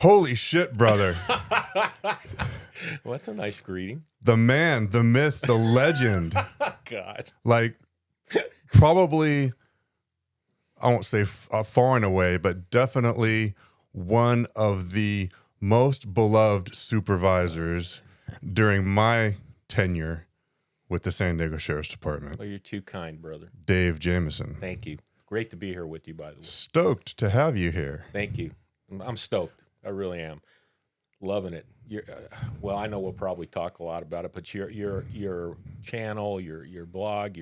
Holy shit, brother. Well, that's a nice greeting. The man, the myth, the legend. God. Like, probably, I won't say far and away, but definitely one of the most beloved supervisors during my tenure with the San Diego Sheriff's Department. Well, you're too kind, brother. Dave Jamison. Thank you. Great to be here with you, by the way. Stoked to have you here. Thank you. I'm stoked. I really am. Loving it. Well, I know we'll probably talk a lot about it, but your channel, your blog,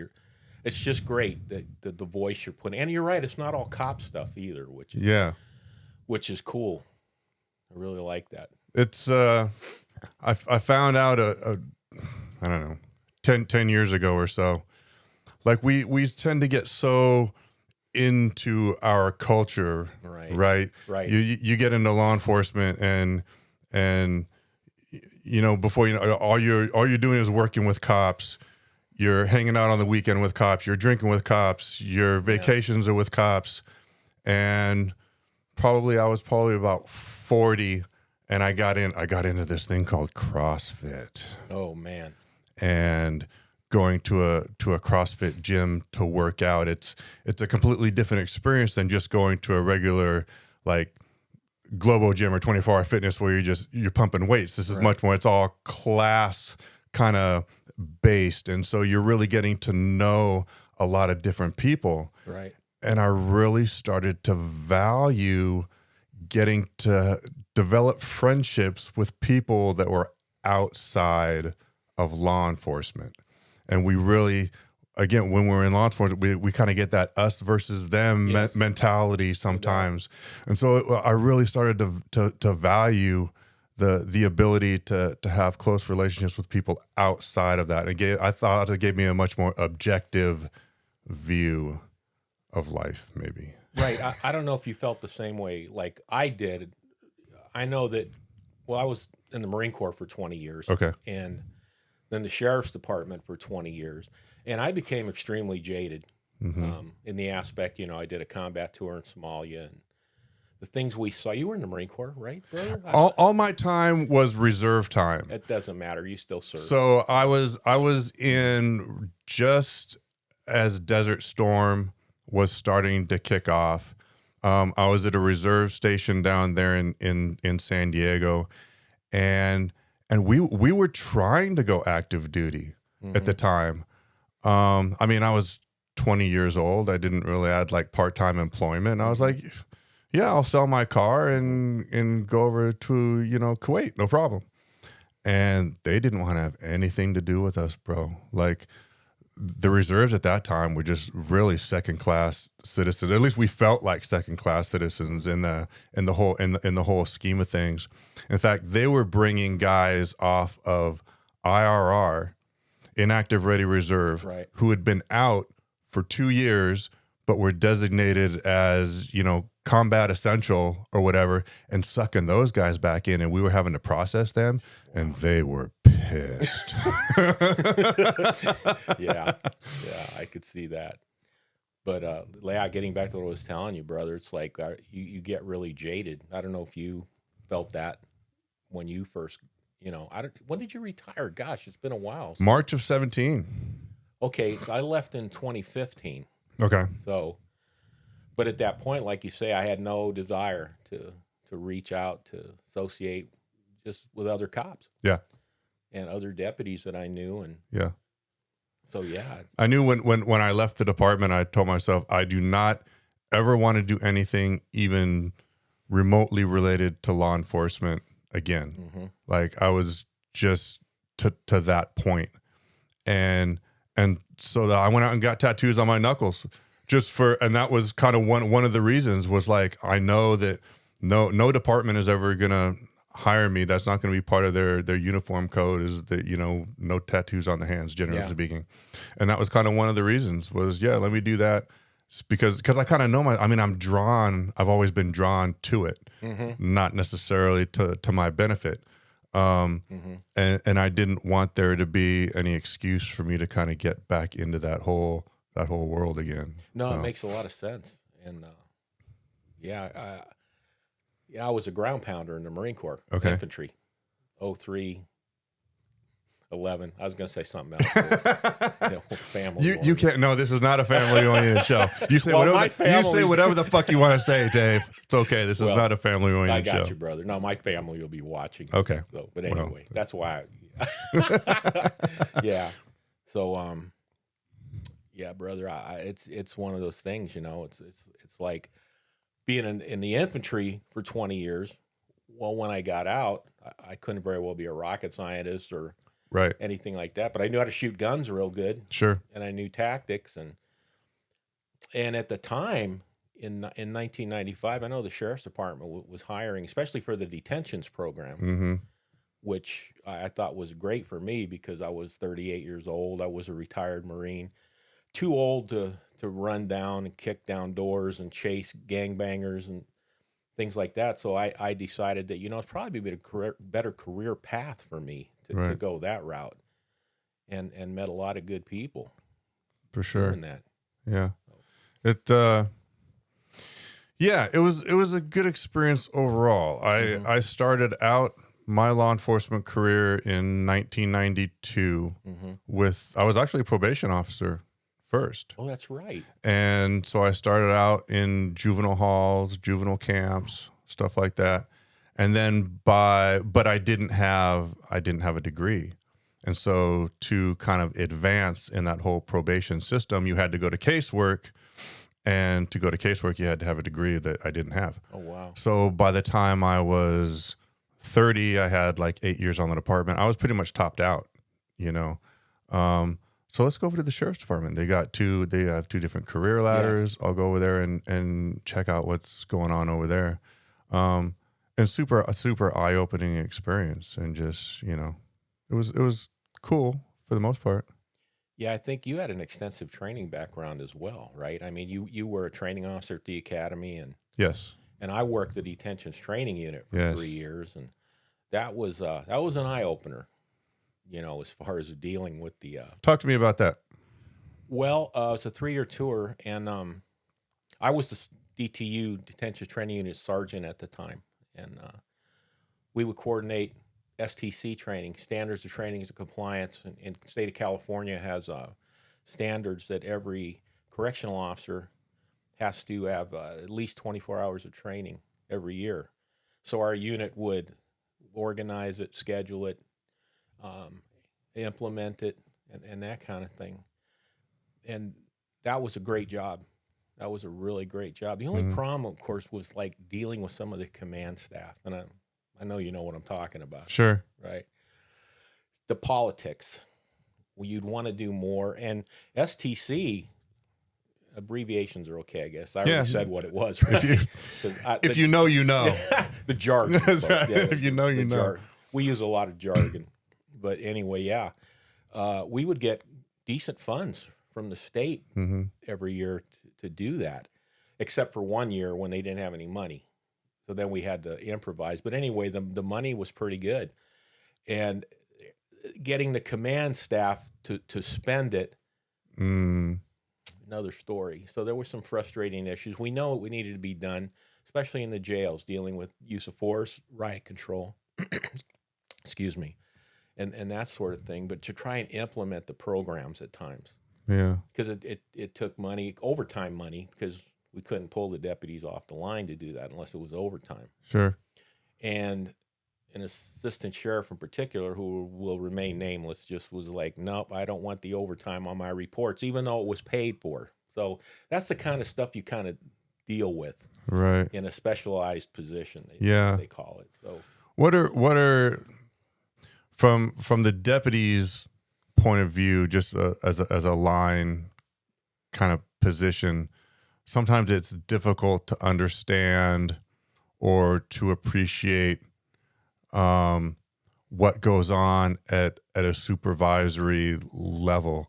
it's just great that the voice you're putting. And you're right, it's not all cop stuff either, which is cool. I really like that. It's I found out I don't know 10 years ago or so. Like we tend to get so into our culture, right? You get into law enforcement and you know, before you know, all you're doing is working with cops. You're hanging out on the weekend with cops. You're drinking with cops. Your vacations are with cops. And I was probably about 40, and I got into this thing called CrossFit. Oh man! And going to a CrossFit gym to work out, it's a completely different experience than just going to a regular like Globo gym or 24-hour fitness where you're pumping weights. This is much more, it's all class kind of based. And so you're really getting to know a lot of different people. Right. And I really started to value getting to develop friendships with people that were outside of law enforcement. And we really, again, when we're in law enforcement, we kind of get that us versus them mentality sometimes. And so I really started to value the ability to have close relationships with people outside of that. I thought it gave me a much more objective view of life, maybe. Right. I don't know if you felt the same way like I did. I know that, well, I was in the Marine Corps for 20 years. Okay. And then the Sheriff's Department for 20 years. And I became extremely jaded in the aspect, you know, I did a combat tour in Somalia and the things we saw. You were in the Marine Corps, right, brother? All my time was reserve time. It doesn't matter. You still serve. So I was in just as Desert Storm was starting to kick off. I was at a reserve station down there in San Diego, and we were trying to go active duty at the time. I mean, I was 20 years old. I didn't really add like part-time employment. I was like, yeah, I'll sell my car and go over to, you know, Kuwait, no problem. And they didn't want to have anything to do with us, bro. Like the reserves at that time were just really second-class citizens. At least we felt like second-class citizens in the whole scheme of things. In fact, they were bringing guys off of IRR, inactive ready reserve, who had been out for 2 years but were designated as, you know, combat essential or whatever, and sucking those guys back in, and we were having to process them, and they were pissed. Yeah, I could see that. But getting back to what I was telling you, brother, it's like you get really jaded. I don't know if you felt that when you first, you know, when did you retire? Gosh, it's been a while. March of 17. Okay, so I left in 2015. Okay. So, but at that point, like you say, I had no desire to reach out, to associate just with other cops. Yeah. And other deputies that I knew. And yeah. So, yeah. I knew when I left the department, I told myself, I do not ever want to do anything even remotely related to law enforcement again. Like I was just to that point. And so I went out and got tattoos on my knuckles and that was kind of one of the reasons was like, I know that no department is ever going to hire me. That's not going to be part of their uniform code is that, you know, no tattoos on the hands, generally speaking. And that was kind of one of the reasons was, let me do that because I kind of know I've always been drawn to it, not necessarily to my benefit. And I didn't want there to be any excuse for me to kind of get back into that whole world again. No, it makes a lot of sense. And Yeah, I was a ground pounder in the Marine Corps, Okay. infantry, 03, 11. I was going to say something else. Family. You can't. No, this is not a family-oriented show. You say Well, you say whatever the fuck you want to say, Dave. It's okay. This is not a family-oriented I got show. you, brother. No, my family will be watching. Okay. So, but anyway, that's why. Yeah. So, yeah, brother. It's one of those things. You know, it's like being in the infantry for 20 years. Well, when I got out, I couldn't very well be a rocket scientist or Right. anything like that, but I knew how to shoot guns real good. Sure. And I knew tactics, and at the time in 1995, I know the sheriff's department was hiring, especially for the detentions program, Mm-hmm. which I thought was great for me because I was 38 years old. I was a retired Marine, too old to run down and kick down doors and chase gangbangers and things like that. So I decided that, it's probably a better career path for me to go that route, and met a lot of good people. For sure. Doing that. Yeah. It was a good experience overall. I started out my law enforcement career in 1992 I was actually a probation officer first. Oh, that's right. And so I started out in juvenile halls, juvenile camps, stuff like that. And then but I didn't have a degree. And so to kind of advance in that whole probation system, you had to go to casework. And to go to casework, you had to have a degree that I didn't have. Oh, wow. So by the time I was 30, I had like 8 years on the department. I was pretty much topped out, So let's go over to the sheriff's department. They have two different career ladders. Yes. I'll go over there and check out what's going on over there. And a super eye-opening experience. And just, it was cool for the most part. Yeah, I think you had an extensive training background as well, right? I mean, you were a training officer at the academy, and yes, and I worked the detentions training unit for 3 years, and that was an eye opener, as far as dealing with the. Talk to me about that. Well, it's a 3-year tour, and I was the DTU detention training unit sergeant at the time, and we would coordinate STC training, standards of training and compliance, and the state of California has standards that every correctional officer has to have at least 24 hours of training every year. So our unit would organize it, schedule it, implement it, and that kind of thing. And that was a great job. That was a really great job. The only problem, of course, was like dealing with some of the command staff, and I know you know what I'm talking about. Sure. Right. The politics. Well, you'd want to do more. And STC, abbreviations are okay, I guess. I already said what it was. Right? If you know, you know. The jargon. That's right. If you know, you know. We use a lot of jargon. But anyway, we would get decent funds from the state every year to do that, except for 1 year when they didn't have any money. So then we had to improvise. But anyway, the money was pretty good. And getting the command staff to spend it, another story. So there were some frustrating issues. We know what needed to be done, especially in the jails, dealing with use of force, riot control, excuse me, and that sort of thing. But to try and implement the programs at times. Yeah. Because it took money, overtime money, because we couldn't pull the deputies off the line to do that unless it was overtime. Sure. And an assistant sheriff in particular, who will remain nameless, just was like, nope, I don't want the overtime on my reports, even though it was paid for. So that's the kind of stuff you kind of deal with, right, in a specialized position. They call it. So what are from the deputy's point of view, just as a line kind of position, sometimes it's difficult to understand or to appreciate what goes on at a supervisory level.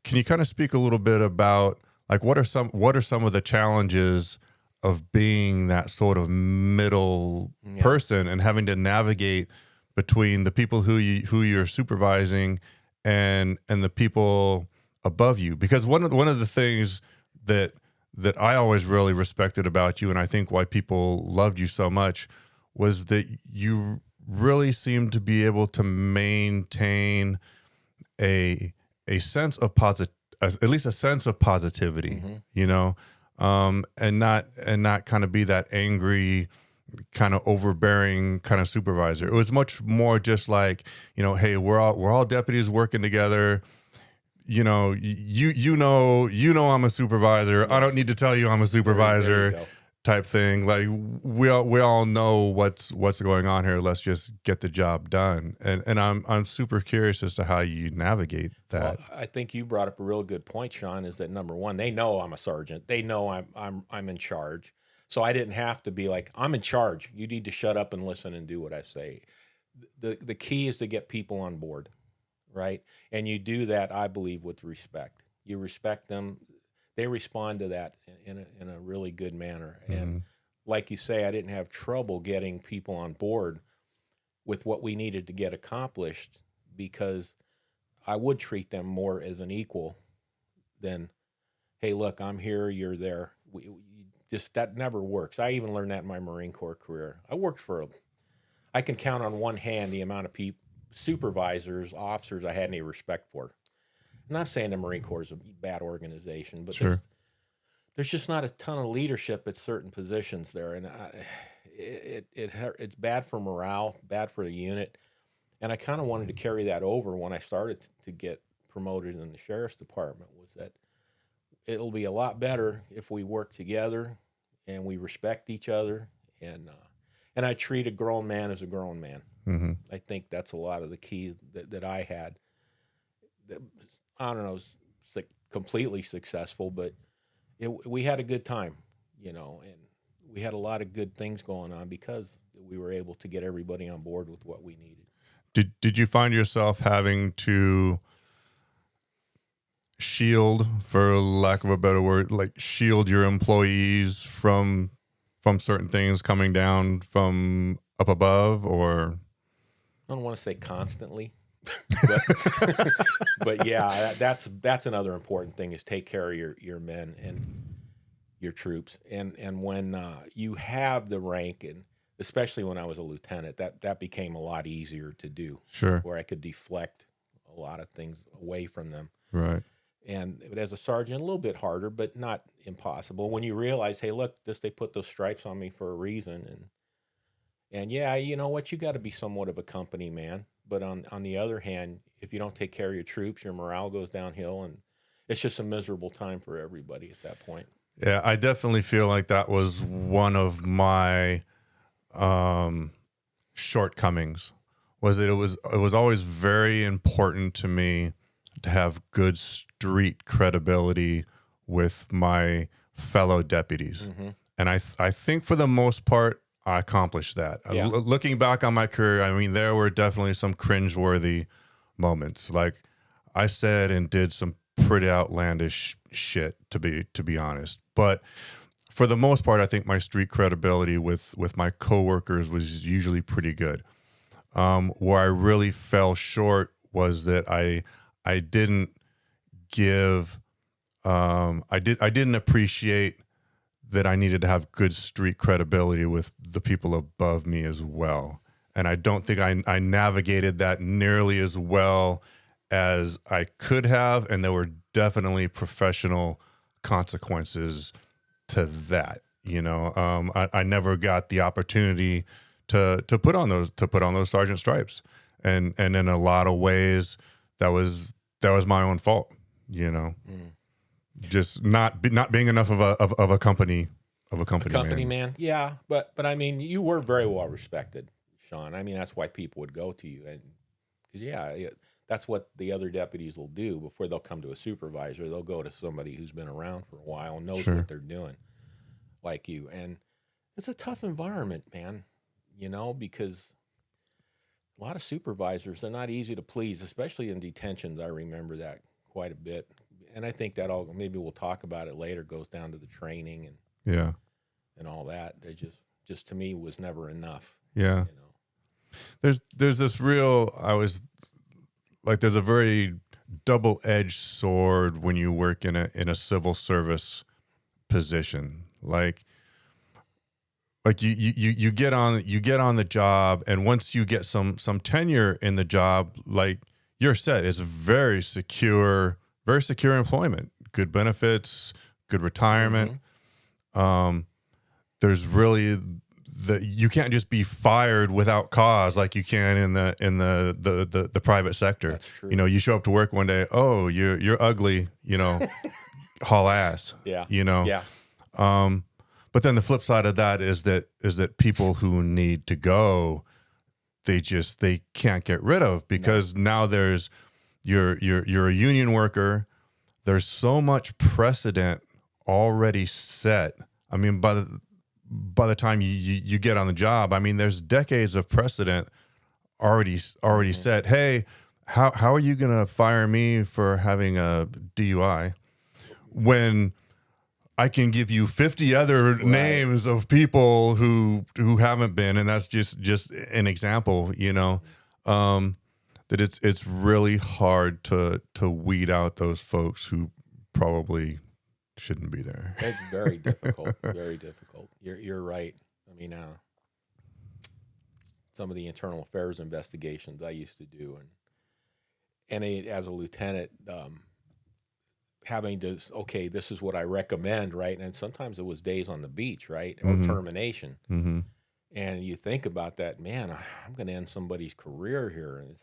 Can you kind of speak a little bit about like what are some of the challenges of being that sort of middle person and having to navigate between the people who you're supervising and the people above you? Because one of the things that that I always really respected about you, and I think why people loved you so much, was that you really seemed to be able to maintain a sense of at least a sense of positivity, you know, and not kind of be that angry, kind of overbearing kind of supervisor. It was much more just like, you know, hey, we're all deputies working together. You know, you know I'm a supervisor. I don't need to tell you I'm a supervisor. There you go. Type thing. Like we all know what's going on here. Let's just get the job done. And I'm super curious as to how you navigate that. Well, I think you brought up a real good point, Sean. Is that number one? They know I'm a sergeant. They know I'm in charge. So I didn't have to be like, I'm in charge. You need to shut up and listen and do what I say. The key is to get people on board, right? And you do that, I believe, with respect. You respect them. They respond to that in a really good manner. And like you say, I didn't have trouble getting people on board with what we needed to get accomplished, because I would treat them more as an equal than, hey, look, I'm here, you're there. Just that never works. I even learned that in my Marine Corps career. I can count on one hand the amount of supervisors, officers I had any respect for. I'm not saying the Marine Corps is a bad organization, but Sure. there's just not a ton of leadership at certain positions there, and it's bad for morale, bad for the unit, and I kind of wanted to carry that over when I started to get promoted in the sheriff's department. Was that it'll be a lot better if we work together and we respect each other, and I treat a grown man as a grown man. I think that's a lot of the key that I had. I don't know, completely successful, but we had a good time, you know, and we had a lot of good things going on because we were able to get everybody on board with what we needed. Did you find yourself having to shield, for lack of a better word, like shield your employees from certain things coming down from up above? Or I don't want to say constantly. But yeah, that's another important thing, is take care of your men and your troops. And when you have the rank, and especially when I was a lieutenant, that became a lot easier to do. Sure. Where I could deflect a lot of things away from them. Right. But as a sergeant, a little bit harder, but not impossible. When you realize, hey, look, they put those stripes on me for a reason, and yeah, you know what, you got to be somewhat of a company man. But on the other hand, if you don't take care of your troops, your morale goes downhill, and it's just a miserable time for everybody at that point. Yeah, I definitely feel like that was one of my shortcomings. Was that it was always very important to me to have good street credibility with my fellow deputies, and I think for the most part I accomplished that. Yeah. Looking back on my career, I mean, there were definitely some cringeworthy moments. Like I said and did some pretty outlandish shit, to be honest. But for the most part, I think my street credibility with my coworkers was usually pretty good. Where I really fell short was that I didn't give I didn't appreciate that I needed to have good street credibility with the people above me as well. And I don't think I navigated that nearly as well as I could have. And there were definitely professional consequences to that. You know, I never got the opportunity to put on those sergeant stripes. And in a lot of ways that was my own fault, you know. Just not being enough of a company man. Yeah, but I mean, you were very well respected, Sean. I mean, that's why people would go to you, and because that's what the other deputies will do before they'll come to a supervisor. They'll go to somebody who's been around for a while and knows Sure. what they're doing, like you. And it's a tough environment, man. You know, because a lot of supervisors, they're not easy to please, especially in detentions. I remember that quite a bit. And I think that maybe we'll talk about it later, goes down to the training and all that. They just to me was never enough. Yeah. You know? There's this real, there's a very double-edged sword when you work in a civil service position. Like you get on the job, and once you get some tenure in the job, like you're set. It's very secure employment, good benefits, good retirement. There's really you can't just be fired without cause like you can in the private sector. That's true. You know, you show up to work one day, oh, you're ugly, you know, haul ass. Yeah. You know. Yeah. But then the flip side of that is that people who need to go, they can't get rid of, because now there's you're a union worker. There's so much precedent already set. I mean, by the time you get on the job, I mean, there's decades of precedent already set. Hey, how are you gonna fire me for having a DUI when I can give you 50 other names of people who haven't been, and that's just an example, you know, that it's really hard to weed out those folks who probably shouldn't be there. It's very difficult, very difficult. You're right. I mean, some of the internal affairs investigations I used to do, and as a lieutenant, having to, okay, this is what I recommend, right? And sometimes it was days on the beach, right? Or termination. And you think about that, man, I'm going to end somebody's career here. And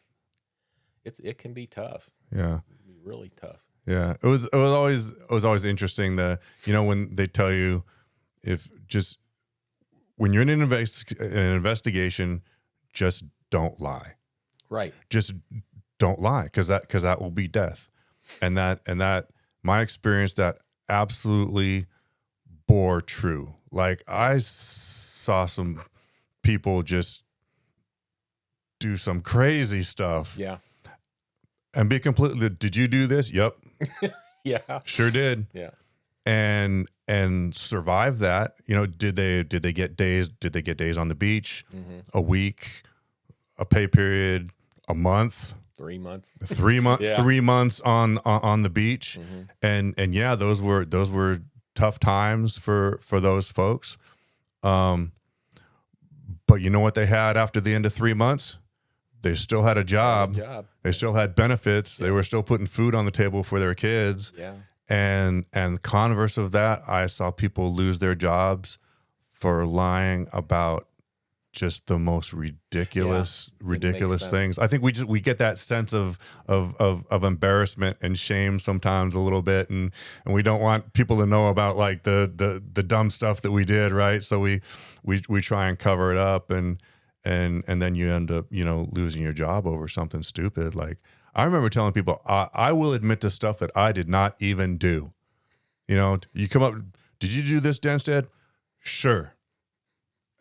it can be tough. Yeah. It can be really tough. Yeah. It was always interesting when they tell you, when you're in an investigation, just don't lie. Right. Just don't lie, because that will be death. And that my experience, that absolutely bore true. Like, I saw some people just do some crazy stuff. Yeah. And be completely, did you do this? Yep. Yeah. Sure did. Yeah. And survive that. You know, did they get days? Did they get days on the beach? A week, a pay period, a month? 3 months. 3 months. Yeah. 3 months on the beach. And yeah, those were tough times for those folks. But you know what they had after the end of 3 months? They still had a job. They still had benefits. They were still putting food on the table for their kids. Yeah. And converse of that, I saw people lose their jobs for lying about just the most ridiculous things. I think we get that sense of embarrassment and shame sometimes a little bit, and we don't want people to know about like the dumb stuff that we did, right? So we try and cover it up, and then you end up, you know, losing your job over something stupid. Like, I remember telling people, I will admit to stuff that I did not even do. You know, you come up, did you do this, Denstead? Sure.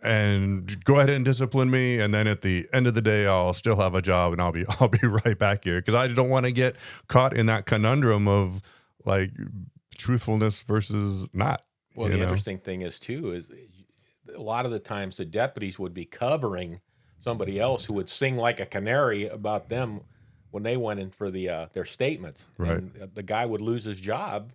And go ahead and discipline me, and then at the end of the day, I'll still have a job, and I'll be right back here, because I don't want to get caught in that conundrum of like truthfulness versus not. Well, the interesting thing is a lot of the times the deputies would be covering somebody else who would sing like a canary about them when they went in for their statements. Right. And the guy would lose his job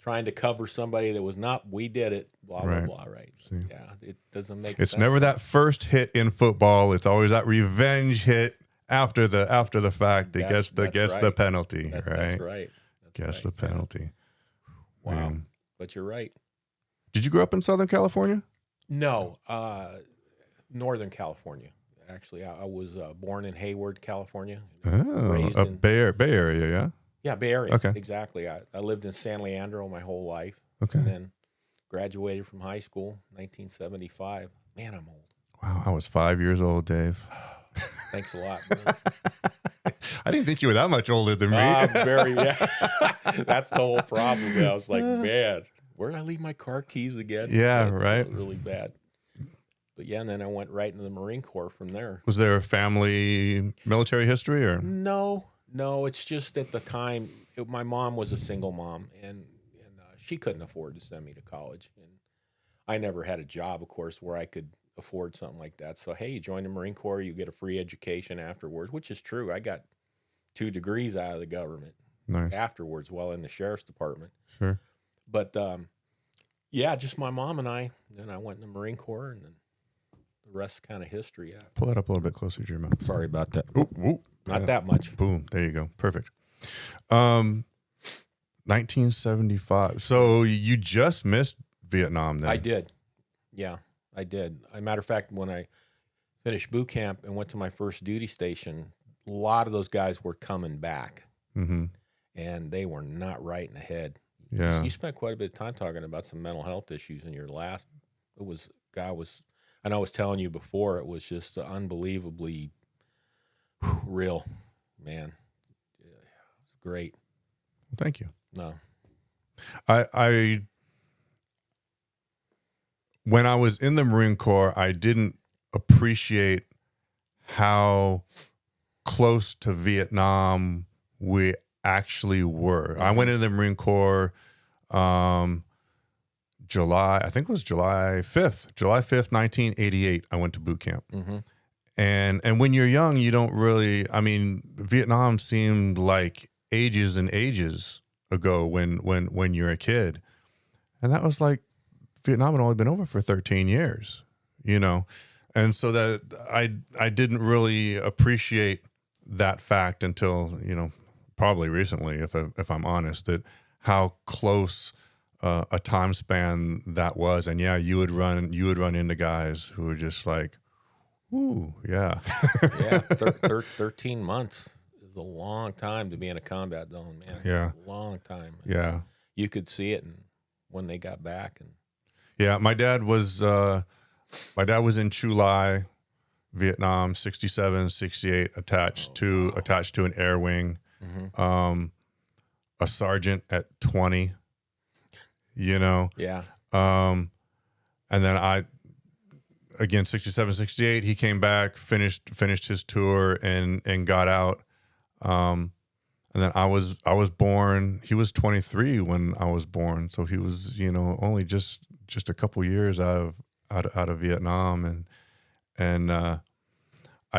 trying to cover somebody that was not, we did it, blah, blah, blah, right? See. Yeah, it doesn't make sense. It's never that first hit in football. It's always that revenge hit after the fact that gets the penalty, right? That's right. Gets the penalty. Wow. Man. But you're right. Did you grow up in Southern California? No, Northern California. Actually, I was born in Hayward, California. Oh, Bay Area, yeah? Yeah, Bay Area. Okay. Exactly. I lived in San Leandro my whole life. Okay. And then graduated from high school, 1975. Man, I'm old. Wow, I was 5 years old, Dave. Thanks a lot, man. I didn't think you were that much older than me. That's the whole problem. I was like, man, where did I leave my car keys again? Yeah, right. Really bad. But yeah, and then I went right into the Marine Corps from there. Was there a family military history, or? No. It's just at the time, my mom was a single mom, and she couldn't afford to send me to college. And I never had a job, of course, where I could afford something like that. So, hey, you join the Marine Corps, you get a free education afterwards, which is true. I got 2 degrees out of the government afterwards while in the sheriff's department. Sure. But Yeah, just my mom and I. Then I went in the Marine Corps, and then the rest kind of history. Yeah. Pull it up a little bit closer to your mouth. Sorry about that. Ooh, ooh. Not that much. Boom. There you go. Perfect. 1975. So you just missed Vietnam then? I did. Yeah, I did. As a matter of fact, when I finished boot camp and went to my first duty station, a lot of those guys were coming back, Mm-hmm. and they were not right in the head. Yeah. You spent quite a bit of time talking about some mental health issues in your last. I know I was telling you before, it was just unbelievably real, man. Yeah, it was great. Thank you. No. I when I was in the Marine Corps, I didn't appreciate how close to Vietnam we actually were. I went into the Marine Corps July 5th, 1988. I went to boot camp. Mm-hmm. And when you're young, you don't really, I mean, Vietnam seemed like ages and ages ago when you're a kid. And that was like, Vietnam had only been over for 13 years, you know? And so that I didn't really appreciate that fact until, you know, probably recently, if I'm honest, that how close a time span that was. And yeah, you would run into guys who were just like, ooh, yeah. Yeah, 13 months is a long time to be in a combat zone, man. Yeah. A long time. Yeah. You could see it when they got back. And Yeah, my dad was in Chu Lai, Vietnam, 67, 68, attached to an air wing. Mm-hmm. A sergeant at 20, you know. Yeah. And then again, 67, 68, he came back, finished his tour and got out. And then I was born, he was 23 when I was born. So he was, you know, only just a couple years out of Vietnam. And I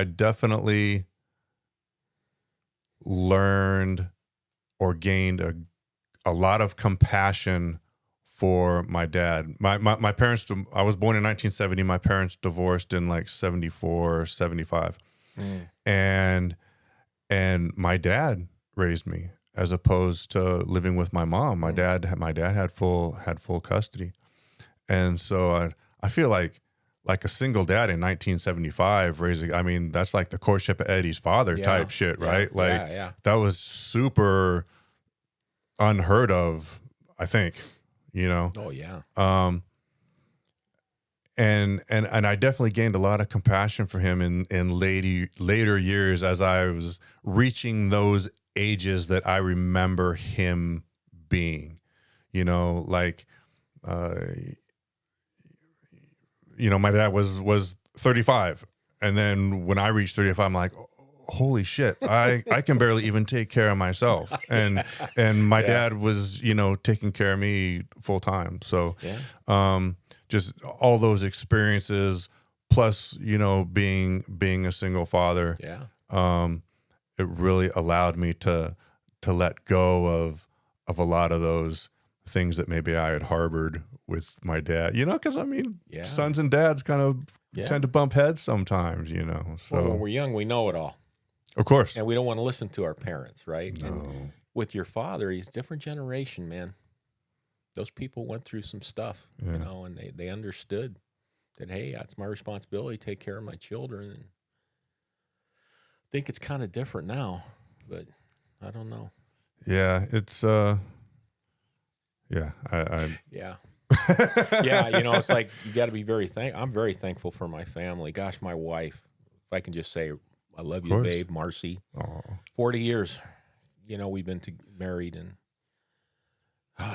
definitely learned or gained a lot of compassion for my dad. My parents, I was born in 1970. My parents divorced in like 74 or 75. And my dad raised me as opposed to living with my mom. My dad had full custody. And so I feel like a single dad in 1975 raising, I mean, that's like the courtship of Eddie's father type shit, right? Like that was super unheard of, I think, you know? Oh yeah. And I definitely gained a lot of compassion for him in later years as I was reaching those ages that I remember him being, you know, like, you know, my dad was 35. And then when I reached 35, I'm like, holy shit, I can barely even take care of myself. And my dad was, you know, taking care of me full time. So, just all those experiences plus, you know, being a single father, it really allowed me to let go of a lot of those things that maybe I had harbored with my dad, you know, because I mean, sons and dads kind of tend to bump heads sometimes, you know. So when we're young, we know it all. Of course. And we don't want to listen to our parents, right? No. And with your father, he's a different generation, man. Those people went through some stuff, you know, and they understood that, hey, it's my responsibility to take care of my children. And I think it's kind of different now, but I don't know. Yeah, it's I yeah, you know, it's like you got to be I'm very thankful for my family. Gosh, my wife, if I can just say, I love you, babe, Marcy. 40 years, you know, we've been married, and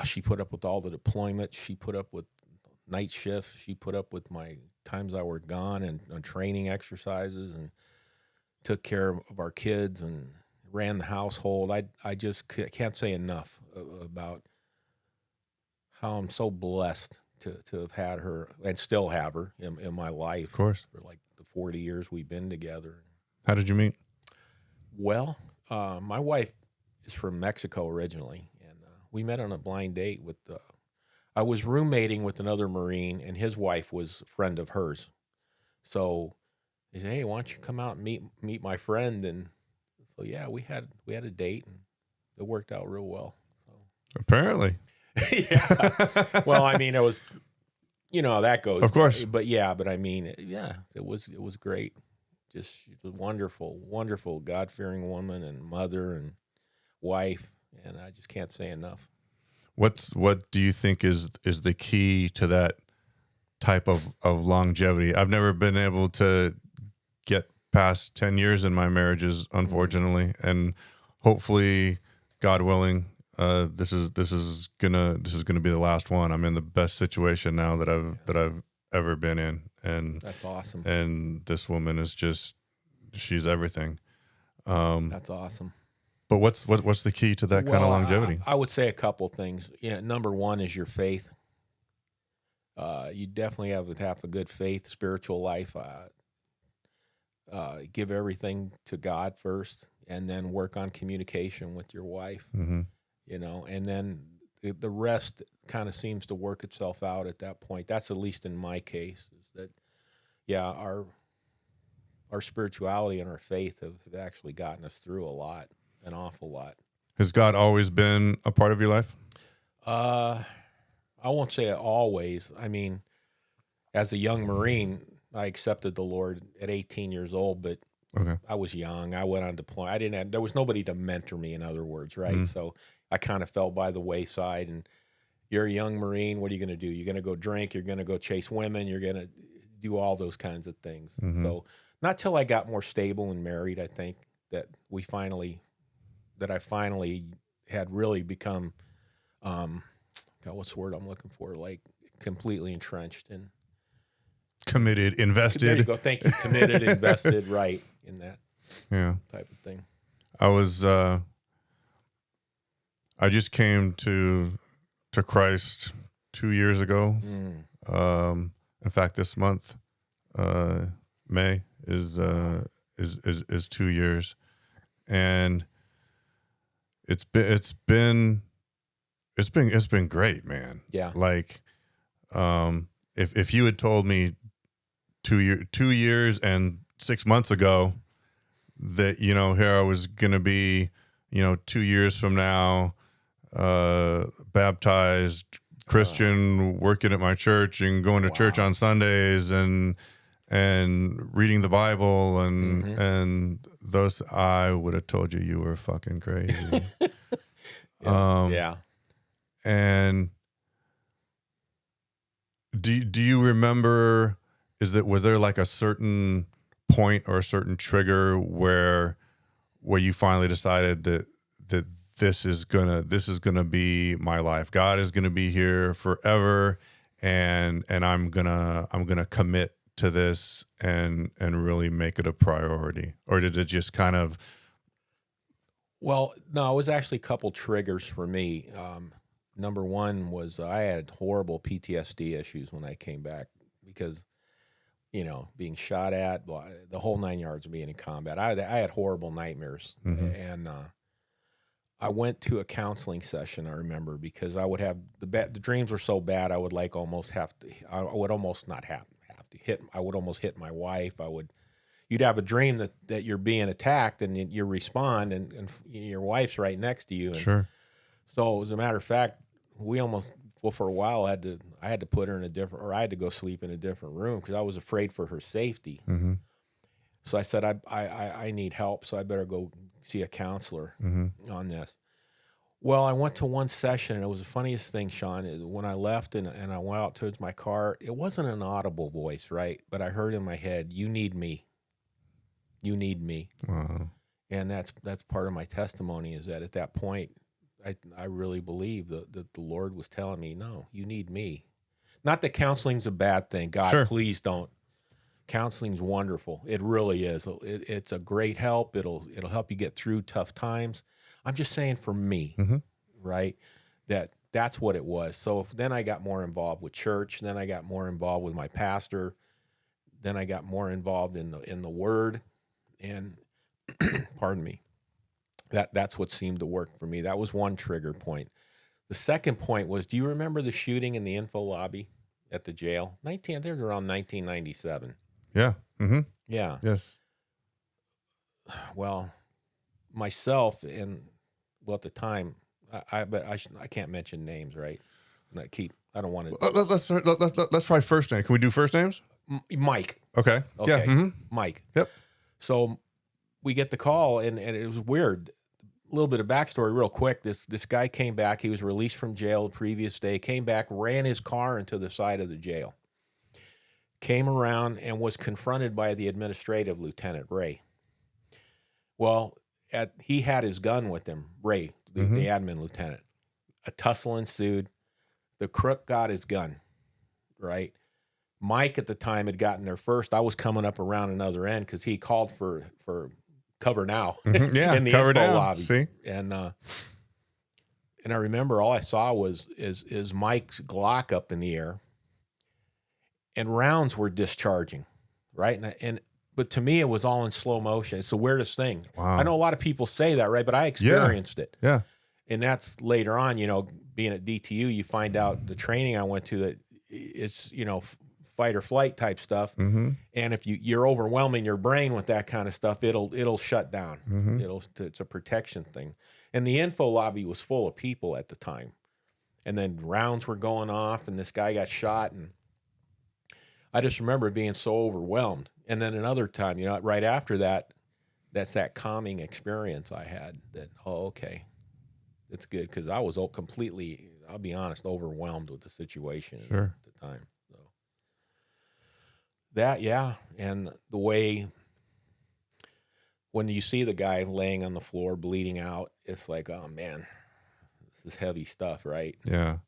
she put up with all the deployment. She put up with night shift. She put up with my times I were gone and on training exercises, and took care of our kids and ran the household. I just can't say enough about how I'm so blessed to have had her and still have her in my life. Of course. For like the 40 years we've been together. How did you meet? Well, my wife is from Mexico originally, and we met on a blind date with I was roommating with another Marine, and his wife was a friend of hers. So he said, "Hey, why don't you come out and meet my friend?" And so yeah, we had a date, and it worked out real well. So. Apparently. Yeah. Well, I mean, it was, how that goes. Of course. But yeah, but I mean, yeah, it was great. Just she's a wonderful, wonderful, God-fearing woman and mother and wife, and I just can't say enough. What do you think is the key to that type of longevity? I've never been able to get past 10 years in my marriages, unfortunately, and hopefully, God willing, this is gonna be the last one. I'm in the best situation now that I've ever been in, and that's awesome. And this woman is she's everything. That's awesome. But what's the key to that kind of longevity? I would say a couple things. Yeah, number one is your faith. You definitely have to have a good faith, spiritual life. Give everything to God first, and then work on communication with your wife. Mm-hmm. And then the rest kind of seems to work itself out at that point. That's at least in my case. Is that, yeah, our spirituality and our faith have actually gotten us through a lot, an awful lot. Has God always been a part of your life? I won't say always. I mean, as a young Marine, I accepted the Lord at 18 years old, but okay. I was young. I went on deployment. There was nobody to mentor me, in other words, right? Mm-hmm. So I kind of fell by the wayside. And you're a young Marine. What are you going to do? You're going to go drink. You're going to go chase women. You're going to do all those kinds of things. Mm-hmm. So not till I got more stable and married, I think, that I finally had really become, God, what's the word I'm looking for? Like completely entrenched and committed, invested. There you go. Thank you. Committed, invested, right, in that type of thing. I just came to Christ 2 years ago. In fact, this month, May is 2 years, and it's been great, man. Yeah. Like, if you had told me 2 years and 6 months ago that, here I was going to be, 2 years from now, baptized Christian, working at my church and going to church on Sundays and reading the Bible and those, I would have told you were fucking crazy. Yeah. And do you remember, was there like a certain point or a certain trigger where you finally decided that this is gonna be my life? God is gonna be here forever, and I'm gonna commit to this and really make it a priority? Or did it just kind of? Well, no, it was actually a couple triggers for me. Number one was I had horrible PTSD issues when I came back because, being shot at, the whole 9 yards of being in combat. I had horrible nightmares. Mm-hmm. And I went to a counseling session, I remember, because I would have the dreams were so bad I would almost not have to hit. I would almost hit my wife. You'd have a dream that you're being attacked and you respond and your wife's right next to you. And sure. So as a matter of fact, for a while I had to put her I had to go sleep in a different room because I was afraid for her safety. Mm-hmm. So I said, I need help, so I better go see a counselor on this. Well, I went to one session, and it was the funniest thing, Sean. When I left and I went out towards my car, it wasn't an audible voice, right? But I heard in my head, "You need me. You need me." Wow. And that's part of my testimony, is that at that point, I really believe that the Lord was telling me, "No, you need me." Not that counseling's a bad thing. God, sure. Please don't. Counseling's wonderful. It really is. It's a great help. It'll help you get through tough times. I'm just saying for me, right, that's what it was. So then I got more involved with church. Then I got more involved with my pastor. Then I got more involved in the Word, and pardon me. That's what seemed to work for me. That was one trigger point. The second point was, do you remember the shooting in the info lobby at the jail? They were around 1997. Yeah. Mm-hmm. Yeah. Yes. Well, myself and at the time, I can't mention names, right? I don't want to. Let's try first name. Can we do first names? Mike. Okay. Okay. Yeah. Mm-hmm. Mike. Yep. So we get the call, and it was weird. A little bit of backstory real quick. This guy came back. He was released from jail the previous day, came back, ran his car into the side of the jail, came around and was confronted by the administrative lieutenant, Ray. Well, he had his gun with him, Ray, the admin lieutenant. A tussle ensued. The crook got his gun, right? Mike at the time had gotten there first. I was coming up around another end because he called for cover now Yeah, in the cover info now. lobby. See? And I remember all I saw was is Mike's Glock up in the air, and rounds were discharging, right? But to me, it was all in slow motion. It's the weirdest thing. Wow. I know a lot of people say that, right? But I experienced it. Yeah. And that's later on, being at DTU, you find out the training I went to that it's, fight or flight type stuff. Mm-hmm. And if you're overwhelming your brain with that kind of stuff, it'll shut down. Mm-hmm. It's a protection thing. And the info lobby was full of people at the time. And then rounds were going off, and this guy got shot, and I just remember being so overwhelmed. And then another time, right after that, that's that calming experience I had that, okay, it's good, because I was completely, I'll be honest, overwhelmed with the situation at the time. So that, yeah, and the way when you see the guy laying on the floor bleeding out, it's like, oh man, this is heavy stuff, right? Yeah.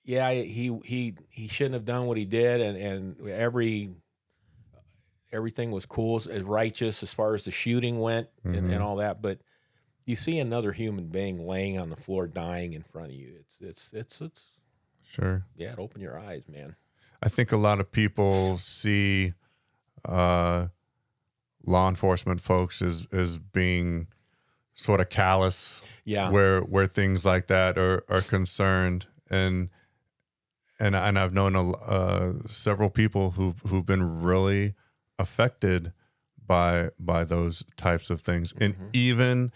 Yeah, he shouldn't have done what he did, and everything was cool, as righteous as far as the shooting went, and all that. But you see another human being laying on the floor, dying in front of you. It's Sure. Yeah, it opened your eyes, man. I think a lot of people see law enforcement folks as being sort of callous. Yeah. Where things like that are concerned, and I've known several people who've been really affected by those types of things, and even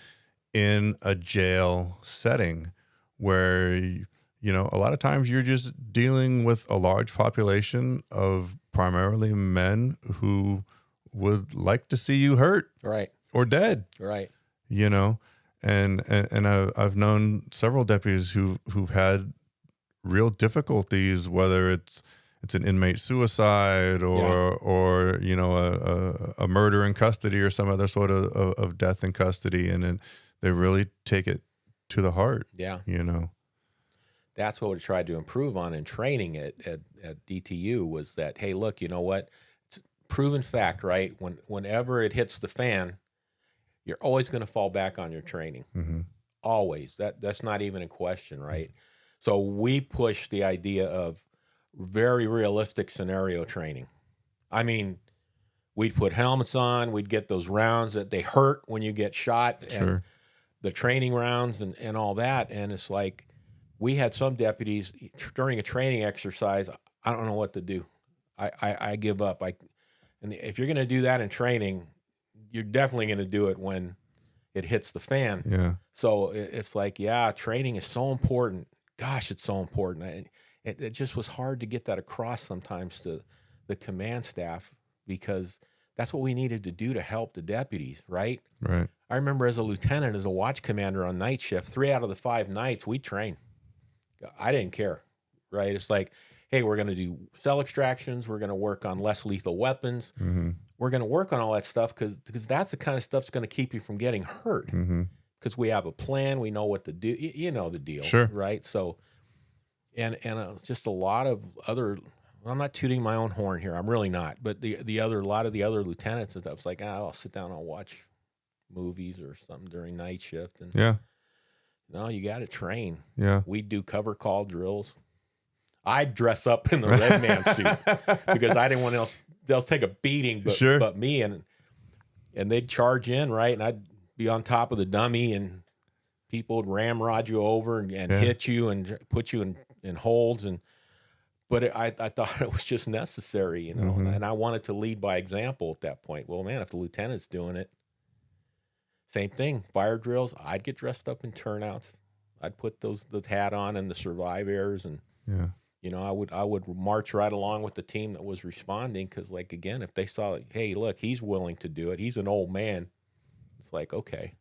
in a jail setting where a lot of times you're just dealing with a large population of primarily men who would like to see you hurt, right, or dead, right. And I've known several deputies who've had real difficulties, whether it's an inmate suicide or a murder in custody or some other sort of death in custody, and then they really take it to the heart. Yeah. That's what we tried to improve on in training at DTU was that, hey, look, you know what? It's proven fact, right? Whenever it hits the fan, you're always going to fall back on your training. Mm-hmm. Always. That's not even a question, right? So we push the idea of very realistic scenario training. I mean, we'd put helmets on, we'd get those rounds that they hurt when you get shot, and the training rounds and all that. And it's like, we had some deputies during a training exercise, I don't know what to do. I give up. And if you're going to do that in training, you're definitely going to do it when it hits the fan. Yeah. So it's like, yeah, training is so important. Gosh, it's so important. It just was hard to get that across sometimes to the command staff, because that's what we needed to do to help the deputies, right? Right. I remember as a lieutenant, as a watch commander on night shift, 3 out of the 5 nights we train. I didn't care, right? It's like, hey, we're going to do cell extractions. We're going to work on less lethal weapons. Mm-hmm. We're going to work on all that stuff because that's the kind of stuff that's going to keep you from getting hurt. Mm-hmm. Because we have a plan. We know what to do. You know the deal, Sure. right? So, and just a lot of other. I'm not tooting my own horn here. I'm really not. But a lot of the other lieutenants and stuff, it's like, I'll sit down. I'll watch movies or something during night shift. And Yeah. no, you got to train. Yeah. We'd do cover call drills. I'd dress up in the red man suit because I didn't want else take a beating but me, and they'd charge in, right? And I'd be on top of the dummy, and people would ramrod you over and Yeah. hit you and put you in holds. But I thought it was just necessary, you know, Mhm. and I wanted to lead by example at that point. Well, man, if the lieutenant's doing it, same thing. Fire drills, I'd get dressed up in turnouts. I'd put the hat on and the survive airs, and Yeah. you know, I would march right along with the team that was responding, because, like, again, if they saw, hey, look, he's willing to do it, he's an old man. It's like, okay,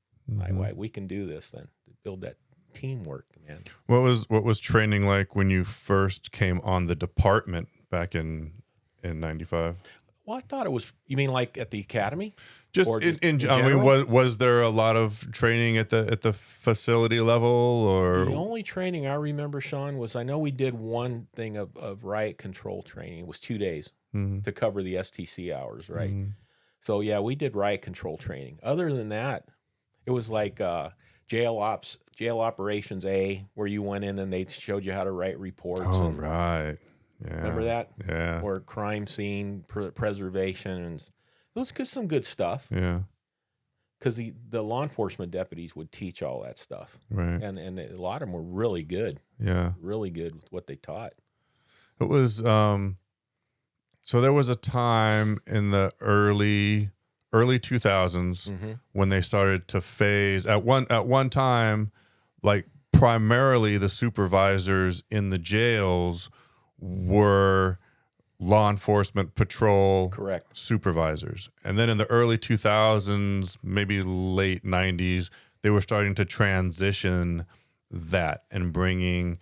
we can do this then. Build that teamwork, man. What was training like when you first came on the department back in 95? Well, I thought it was. You mean like at the academy? Just Or in in I mean, general? was there a lot of training at the facility level, or The only training I remember, Sean, was I know we did one thing of riot control training. It was 2 days Mhm. to cover the STC hours, right? Mhm. So yeah, we did riot control training. Other than that, it was like jail operations A, where you went in and they showed you how to write reports. Oh, and right. Yeah. remember that? Yeah. Or crime scene preservation, and it was some good stuff. Yeah. Because the law enforcement deputies would teach all that stuff, Right. and a lot of them were really good Yeah. with what they taught. It was so there was a time in the early 2000s when they started to phase at one time, like, primarily the supervisors in the jails were law enforcement patrol Correct. supervisors. And then in the early 2000s, maybe late 90s, they were starting to transition that and bringing,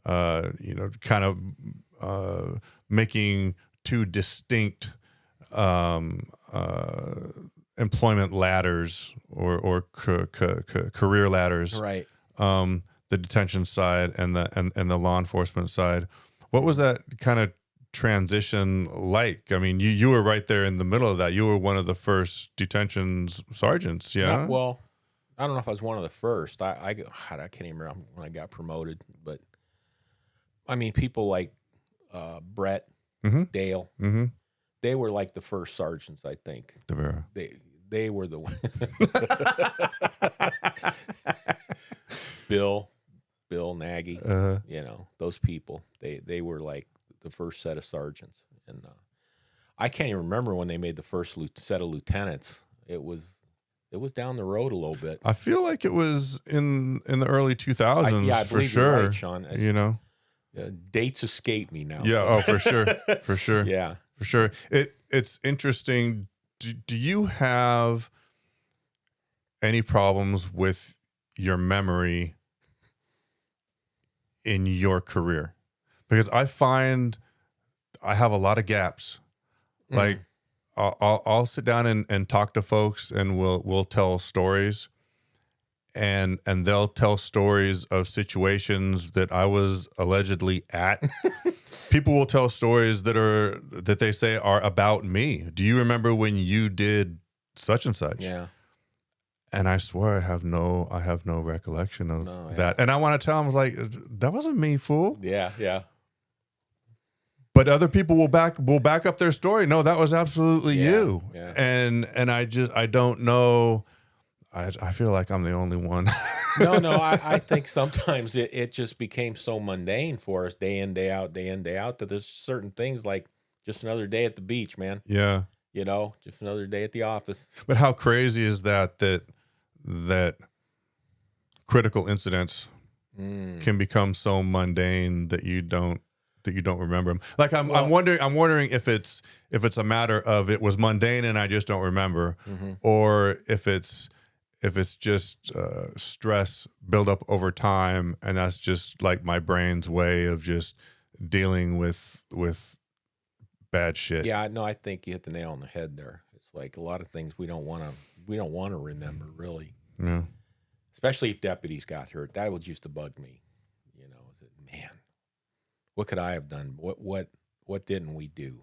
kind of making two distinct employment ladders or career ladders, Right. the detention side and the law enforcement side. What was that kind of transition like? I mean, you were right there in the middle of that. You were one of the first detention sergeants, yeah? Well, I don't know if I was one of the first. I can't even remember when I got promoted, but I mean, people like Brett, Dale, they were like the first sergeants, I think. DeVera. They were the one. Bill Nagy, you know, those people. They were like the first set of sergeants, and I can't even remember when they made the first set of lieutenants. It was down the road a little bit. I feel like it was in the early 2000s, I for believe sure. you're right, Sean. You know? Dates escape me now. Yeah, oh, for sure. For sure. Yeah. For sure. It's interesting. Do you have any problems with your memory in your career? Because I find I have a lot of gaps. Like, I'll sit down and talk to folks, and we'll tell stories, and they'll tell stories of situations that I was allegedly at. People will tell stories that they say are about me. Do you remember when you did such and such? Yeah. And I swear I have no recollection of that. Yeah. And I want to tell them, I was like, that wasn't me, fool. Yeah. Yeah. But other people will back up their story. No, that was absolutely you. Yeah. And I don't know. I feel like I'm the only one. No, I think sometimes it just became so mundane for us, day in, day out, that there's certain things like just another day at the beach, man. Yeah. You know, just another day at the office. But how crazy is that critical incidents can become so mundane that you don't remember them? Like I'm wondering if it's a matter of it was mundane and I just don't remember, or if it's just stress build up over time, and that's just like my brain's way of just dealing with bad shit. Yeah, no, I think you hit the nail on the head there. It's like a lot of things we don't want to remember, really. Yeah. Especially if deputies got hurt. That was used to bug me. You know, is it, man, what could I have done? What didn't we do?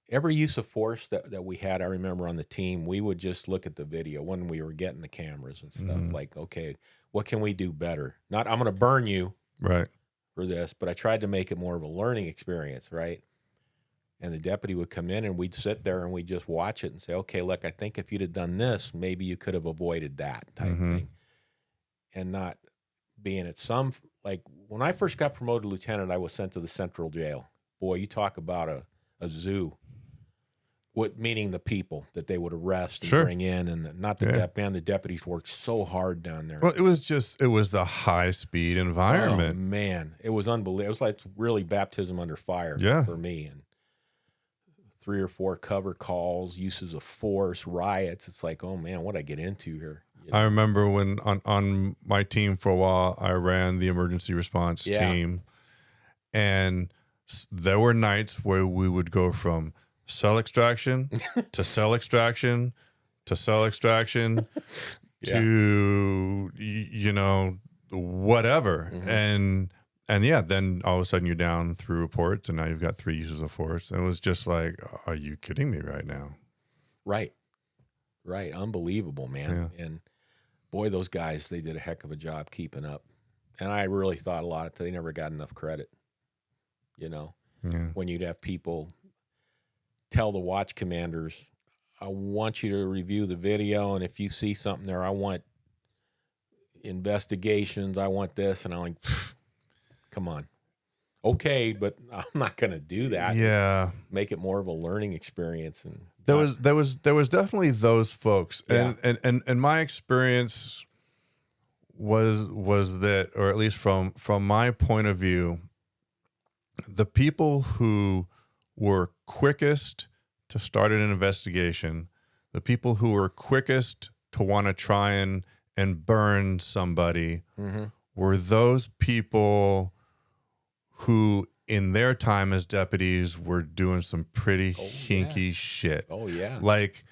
Every use of force that we had, I remember on the team, we would just look at the video when we were getting the cameras and stuff. Like, okay, what can we do better? Not, I'm going to burn you Right. for this, but I tried to make it more of a learning experience, right? And the deputy would come in and we'd sit there and we'd just watch it and say, okay, look, I think if you'd have done this, maybe you could have avoided that type thing. and not being at some, like when I first got promoted to lieutenant, I was sent to the central jail. Boy, you talk about a zoo. What meaning the people that they would arrest and Sure. bring in, and not the the deputies worked so hard down there. Well, it was the high speed environment. Oh man, it was unbelievable. It was like really baptism under fire for me. And 3 or 4 cover calls, uses of force, riots. It's like, oh man, what I get into here. You know? I remember when on my team for a while, I ran the emergency response team, and there were nights where we would go from cell extraction to cell extraction to cell extraction to whatever, and then all of a sudden you're down 3 reports, and now you've got 3 uses of force, and it was just like, are you kidding me right now? Right, unbelievable, man. And boy, those guys, they did a heck of a job keeping up, and I really thought a lot they never got enough credit. When you'd have people tell the watch commanders, I want you to review the video, and if you see something there, I want investigations, I want this, and I'm like, come on. Okay, but I'm not going to do that. Yeah. Make it more of a learning experience. And there was definitely those folks. And my experience was that, or at least from my point of view, the people who were quickest to start an investigation, the people who were quickest to want to try and burn somebody were those people who in their time as deputies were doing some pretty hinky shit. Oh yeah. Like,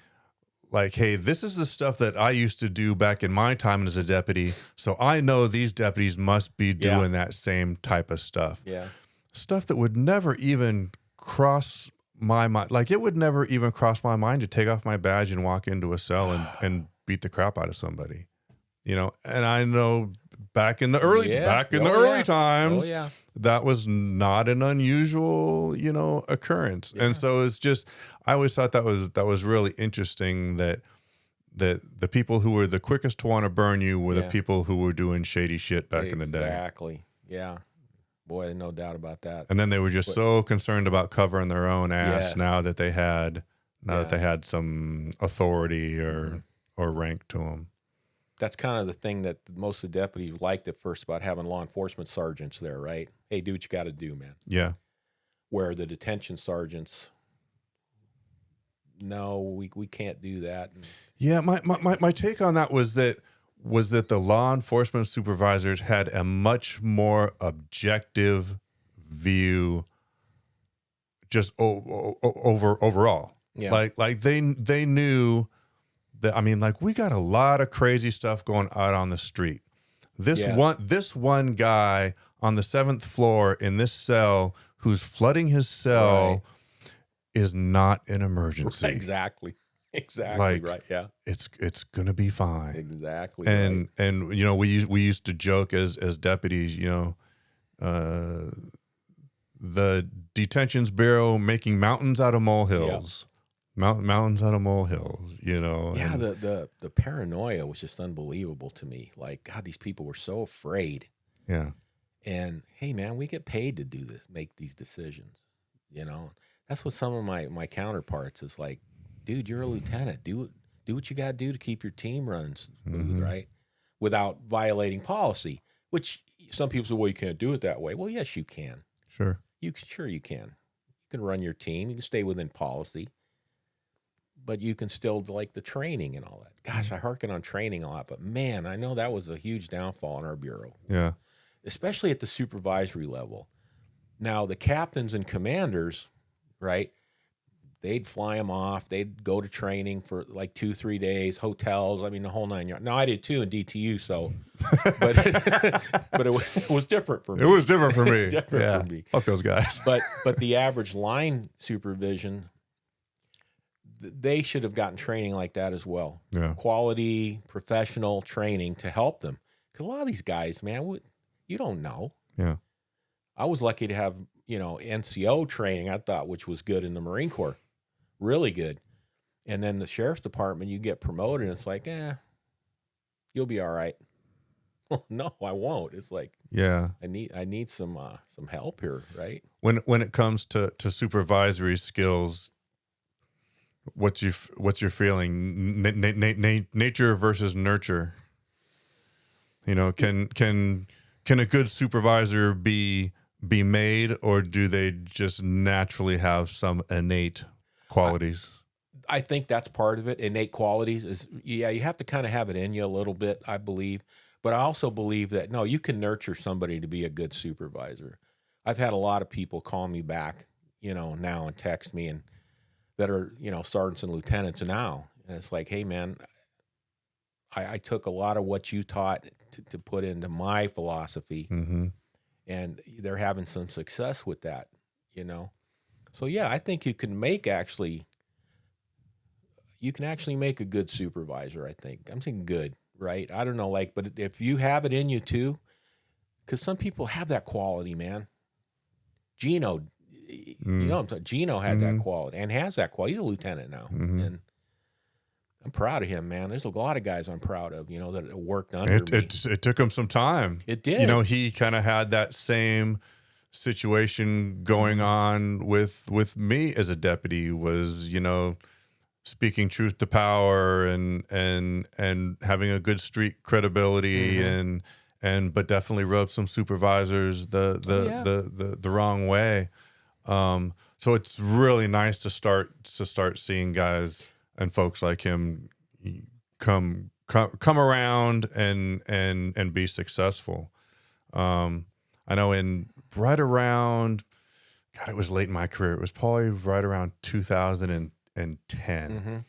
hey, this is the stuff that I used to do back in my time as a deputy, so I know these deputies must be doing that same type of stuff. Yeah. Stuff that would never even cross my mind. Like, it would never even cross my mind to take off my badge and walk into a cell and beat the crap out of somebody. And I know back in the early times, that was not an unusual, occurrence. And so it's just, I always thought that was really interesting that the people who were the quickest to want to burn you were the people who were doing shady shit back in the day. Exactly. Yeah. Boy, no doubt about that. And then they were just so concerned about covering their own ass now that they had some authority or rank to them. That's kind of the thing that most of the deputies liked at first about having law enforcement sergeants there, right? Hey, do what you got to do, man. Yeah. Where the detention sergeants, no, we can't do that. Yeah, my take on that was that the law enforcement supervisors had a much more objective view just overall. Yeah. Like they knew that, I mean, like, we got a lot of crazy stuff going out on the street. This one guy on the 7th floor in this cell who's flooding his cell is not an emergency. Exactly. Like, right. Yeah. It's gonna be fine. Exactly. And we used to joke as deputies, the detentions bureau making mountains out of molehills. Mountains out of molehills, Yeah, the paranoia was just unbelievable to me. Like, God, these people were so afraid. Yeah. And hey, man, we get paid to do this, make these decisions. That's what some of my counterparts is like. Dude, you're a lieutenant. Do what you got to do to keep your team running smooth, right? Without violating policy. Which some people say, well, you can't do it that way. Well, yes, you can. Sure. You can. You can run your team. You can stay within policy. But you can still like the training and all that. Gosh, I hearken on training a lot, but man, I know that was a huge downfall in our bureau. Yeah. Especially at the supervisory level. Now, the captains and commanders, right, they'd fly them off. They'd go to training for like 2-3 days, hotels. I mean, the whole 9 yards. Now, I did too in DTU, so, but it was different for me. It was different for me. For me. Fuck those guys. But the average line supervision, they should have gotten training like that as well. Yeah. Quality, professional training to help them. Because a lot of these guys, man, you don't know. Yeah. I was lucky to have, NCO training, I thought, which was good in the Marine Corps. Really good. And then the sheriff's department, you get promoted, and it's like, you'll be all right. no, I won't. It's like Yeah. I need some help here, right? When it comes to supervisory skills, what's your feeling? Nature versus nurture. You know, can a good supervisor be made, or do they just naturally have some innate qualities? I think that's part of it. Innate qualities is, yeah, you have to kind of have it in you a little bit, I believe. But I also believe that, no, you can nurture somebody to be a good supervisor. I've had a lot of people call me back, now and text me and that are, sergeants and lieutenants now. And it's like, hey, man, I took a lot of what you taught to put into my philosophy, Mm-hmm. and they're having some success with that. So, yeah, I think you can actually make a good supervisor, I think. I'm saying good, right? I don't know, but if you have it in you too, because some people have that quality, man. Gino, I'm talking, Gino had that quality and has that quality. He's a lieutenant now. And I'm proud of him, man. There's a lot of guys I'm proud of, that worked under me. It took him some time. It did. He kind of had that same situation going on with me as a deputy, was, speaking truth to power and having a good street credibility, but definitely rubbed some supervisors the wrong way. So it's really nice to start seeing guys and folks like him come around and be successful. I know right around, God, it was late in my career. It was probably right around 2010.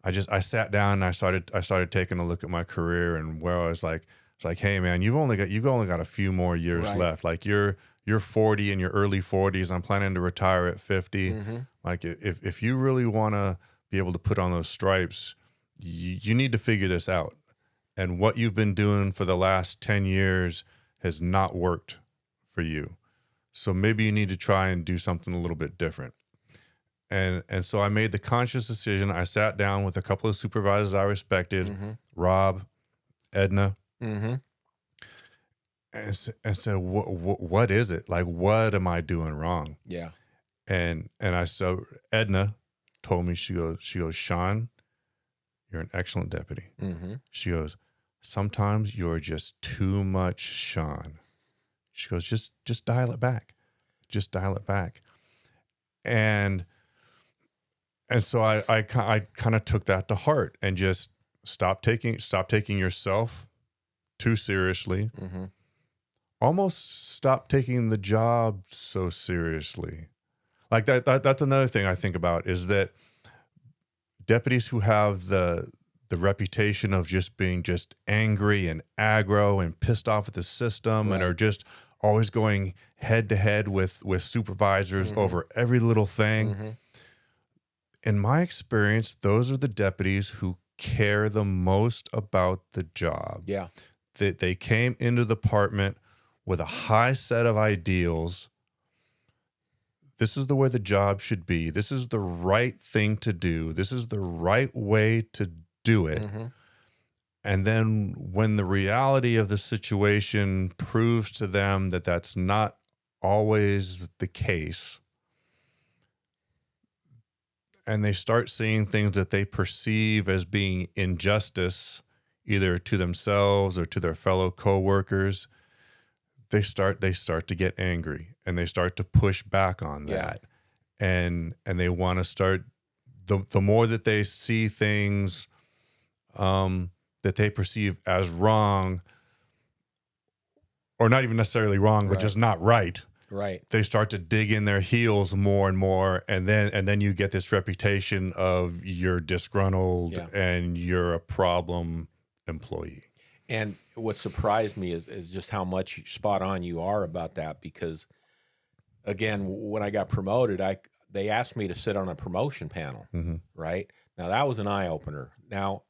I sat down and I started taking a look at my career, and where I was like, it's like, hey man, you've only got a few more years left. Like you're 40, in your early 40s. I'm planning to retire at 50. Like if you really want to be able to put on those stripes, you need to figure this out. And what you've been doing for the last 10 years has not worked for you. So maybe you need to try and do something a little bit different. And so I made the conscious decision. I sat down with a couple of supervisors I respected, Rob, Edna, and said, what is it? Like, what am I doing wrong? Yeah. And so Edna told me, she goes, Sean, you're an excellent deputy. She goes, sometimes you're just too much Sean. She goes, just dial it back. Just dial it back. And so I kind of took that to heart and just stop taking yourself too seriously. Almost stop taking the job so seriously. Like that's another thing I think about, is that deputies who have the reputation of just being just angry and aggro and pissed off at the system, and are just always going head to head with supervisors over every little thing. In my experience, those are the deputies who care the most about the job. Yeah. They came into the department with a high set of ideals. This is the way the job should be. This is the right thing to do. This is the right way to do it. And then when the reality of the situation proves to them that that's not always the case, and they start seeing things that they perceive as being injustice, either to themselves or to their fellow coworkers, they start to get angry, and they start to push back on that. And they want to start, the more that they see things that they perceive as wrong, or not even necessarily wrong, but just not right. Right. They start to dig in their heels more and more, and then you get this reputation of you're disgruntled and you're a problem employee. And what surprised me is just how much spot on you are about that, because again, when I got promoted, they asked me to sit on a promotion panel, right? Now that was an eye opener. Now,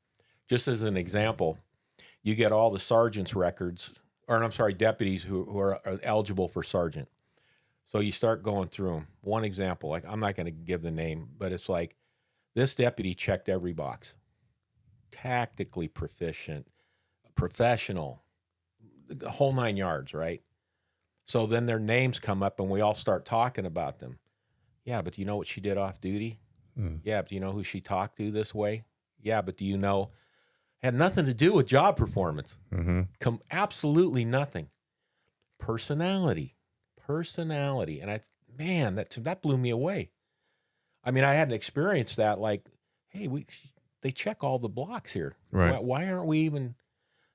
just as an example, you get all the sergeants' records, or I'm sorry, deputies who are eligible for sergeant. So you start going through them. One example, like, I'm not going to give the name, but it's like, this deputy checked every box. Tactically proficient, professional, the whole 9 yards, right? So then their names come up and we all start talking about them. Yeah, but do you know what she did off duty? Yeah, but do you know who she talked to this way? Yeah, but do you know? Had nothing to do with job performance. Absolutely nothing. Personality. And man, that blew me away. I mean, I hadn't experienced that. Like, hey, they check all the blocks here. Right. Why aren't we even?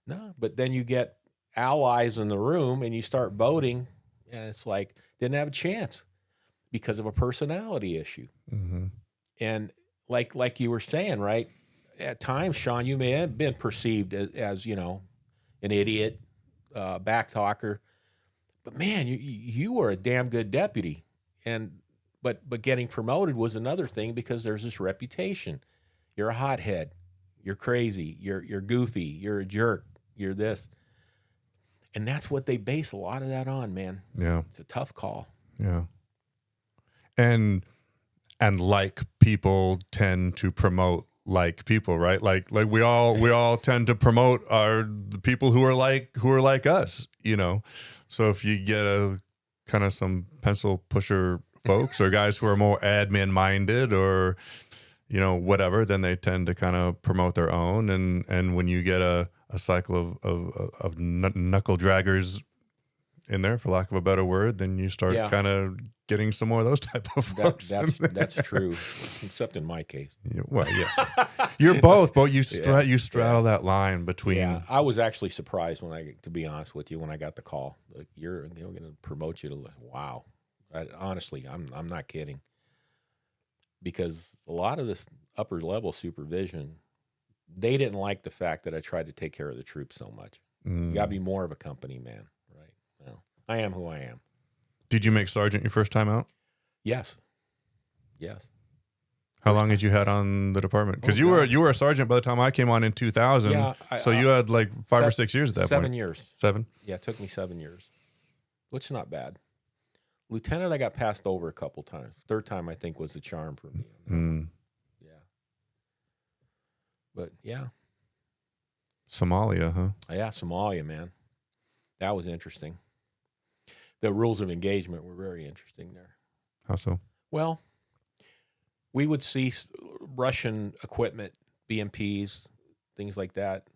No, but then you get allies in the room and you start voting, and it's like didn't have a chance because of a personality issue. And like you were saying, right? At times, Sean, you may have been perceived as you know, an idiot, back talker, but man, you were a damn good deputy. And but getting promoted was another thing because there's this reputation. You're a hothead. You're crazy. You're goofy. You're a jerk. You're this. And that's what they base a lot of that on, man. Yeah. It's a tough call. Yeah. And like people tend to promote like people, right? Like we all tend to promote the people who are like us, you know. So if you get a kind of some pencil pusher folks or guys who are more admin minded or, you know, whatever, then they tend to kind of promote their own. And when you get a cycle of knuckle draggers in there, for lack of a better word, then you start kind of getting some more of those type of folks. That's true, except in my case. Yeah, well, yeah, you're both, but you straddle that line between. Yeah, I was actually surprised to be honest with you, when I got the call. Like, you're going to promote you to. Wow, honestly, I'm not kidding. Because a lot of this upper level supervision, they didn't like the fact that I tried to take care of the troops so much. You got to be more of a company man, right? Well, I am who I am. Did you make sergeant your first time out? Yes. How long had you had on the department? Because you were a sergeant by the time I came on in 2000. Yeah, so you had like 5 or 6 years at that point. 7 years. 7? Yeah, it took me 7 years, which is not bad. Lieutenant, I got passed over a couple times. Third time, I think, was the charm for me. Yeah. But yeah. Somalia, huh? Yeah, Somalia, man. That was interesting. The rules of engagement were very interesting there. How so? Well, we would see Russian equipment, BMPs, things like that.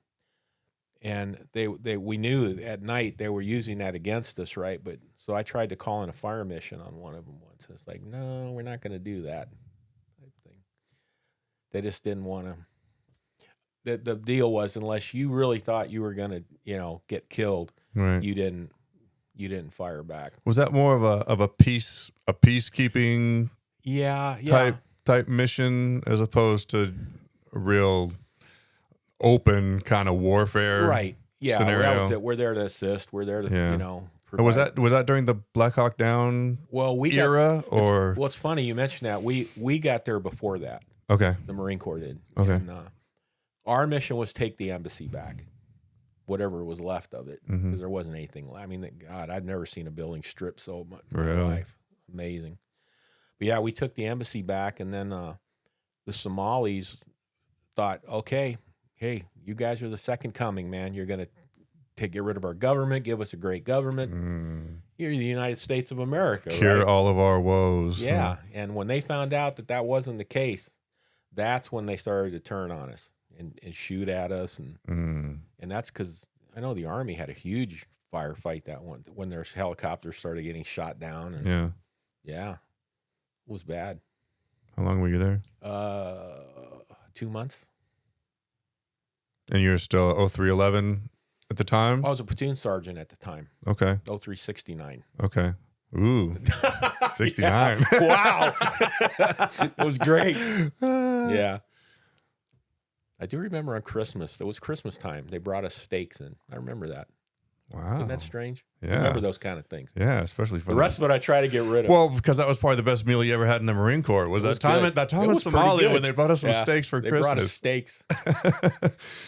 And we knew at night they were using that against us, right? But so I tried to call in a fire mission on one of them once. It's like, no, we're not going to do that type thing. They just didn't want to. The deal was, unless you really thought you were going to, you know, get killed, right, you didn't fire back. Was that more of a peacekeeping type mission as opposed to a real open kind of warfare, right? Yeah, scenario? That was it. We're there to assist. We're there to you know. Provide. Was that during the Black Hawk Down era? Or it's funny you mentioned that. We got there before that. Okay. The Marine Corps did. Okay. And, our mission was take the embassy back, whatever was left of it, because there wasn't anything. I mean, God, I've never seen a building stripped so much in my life. Amazing. But yeah, we took the embassy back, and then the Somalis thought, okay, hey, you guys are the second coming, man. You're going to get rid of our government, give us a great government. You're the United States of America. Cure all of our woes. Yeah. And when they found out that wasn't the case, that's when they started to turn on us and shoot at us. And that's because I know the Army had a huge firefight that one when their helicopters started getting shot down. And yeah, it was bad. How long were you there? 2 months. And you're still 0311 at the time? I was a platoon sergeant at the time. Okay. 0369. Okay. Ooh. 69. Wow. It was great. Yeah. I do remember on Christmas, it was Christmas time, they brought us steaks in. I remember that. Wow. Isn't that strange? Yeah. I remember those kind of things. Yeah, especially for the rest of it I try to get rid of. Well, because that was probably the best meal you ever had in the Marine Corps. Was that time in Somalia when they brought us some steaks for Christmas? They brought us steaks.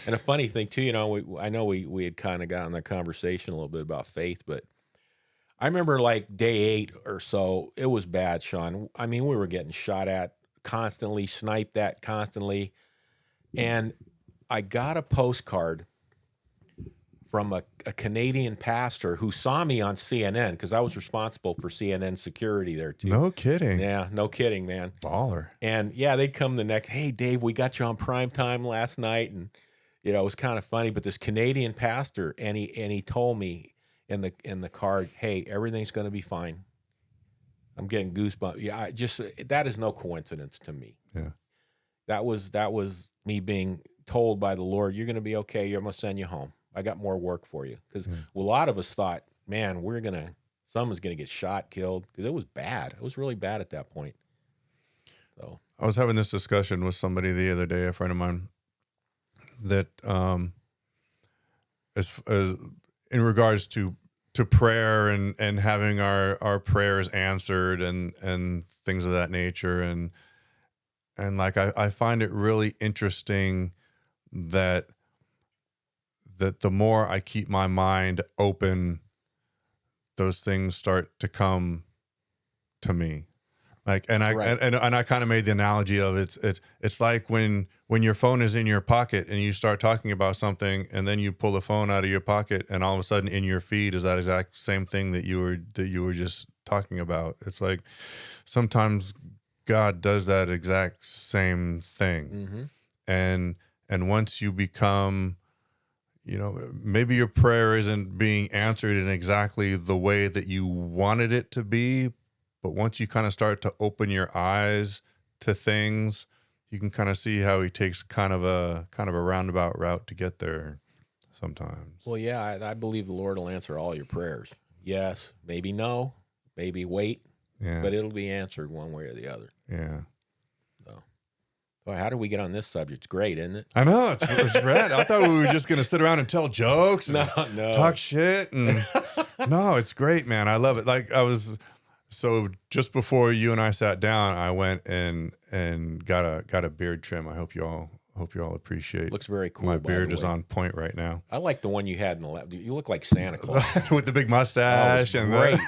And a funny thing too, you know, I know we had kind of gotten the conversation a little bit about faith, but I remember like day 8 or so, it was bad, Sean. I mean, we were getting shot at constantly, sniped at constantly. And I got a postcard from a Canadian pastor who saw me on CNN, because I was responsible for CNN security there too. No kidding. Yeah, no kidding, man. Baller. And yeah, they'd come the next, hey, Dave, we got you on prime time last night. And, you know, it was kind of funny, but this Canadian pastor, and he told me in the card, hey, everything's going to be fine. I'm getting goosebumps. Yeah, that is no coincidence to me. Yeah. That was me being told by the Lord, you're going to be okay. I'm going to send you home. I got more work for you. Because a lot of us thought, man, someone's going to get shot, killed. Because it was bad. It was really bad at that point. So I was having this discussion with somebody the other day, a friend of mine, that as in regards to prayer and having our prayers answered and things of that nature. And like, I find it really interesting that the more I keep my mind open, those things start to come to me. Like, and I kind of made the analogy of it's like when your phone is in your pocket and you start talking about something, and then you pull the phone out of your pocket, and all of a sudden in your feed is that exact same thing that you were just talking about. It's like sometimes God does that exact same thing. And once you become, you know, maybe your prayer isn't being answered in exactly the way that you wanted it to be, but once you kind of start to open your eyes to things, you can kind of see how he takes kind of a roundabout route to get there sometimes. Well, yeah, I believe the Lord will answer all your prayers. Yes, maybe no, maybe wait, but it'll be answered one way or the other. Yeah. So, well, how did we get on this subject? It's great, isn't it? I know, it's rad. I thought we were just going to sit around and tell jokes and talk shit. And no, it's great, man. I love it. So just before you and I sat down, I went and got a beard trim. I hope you all appreciate. Looks very cool. My beard is on point right now. I like the one you had in the lab. You look like Santa Claus with the big mustache. And great.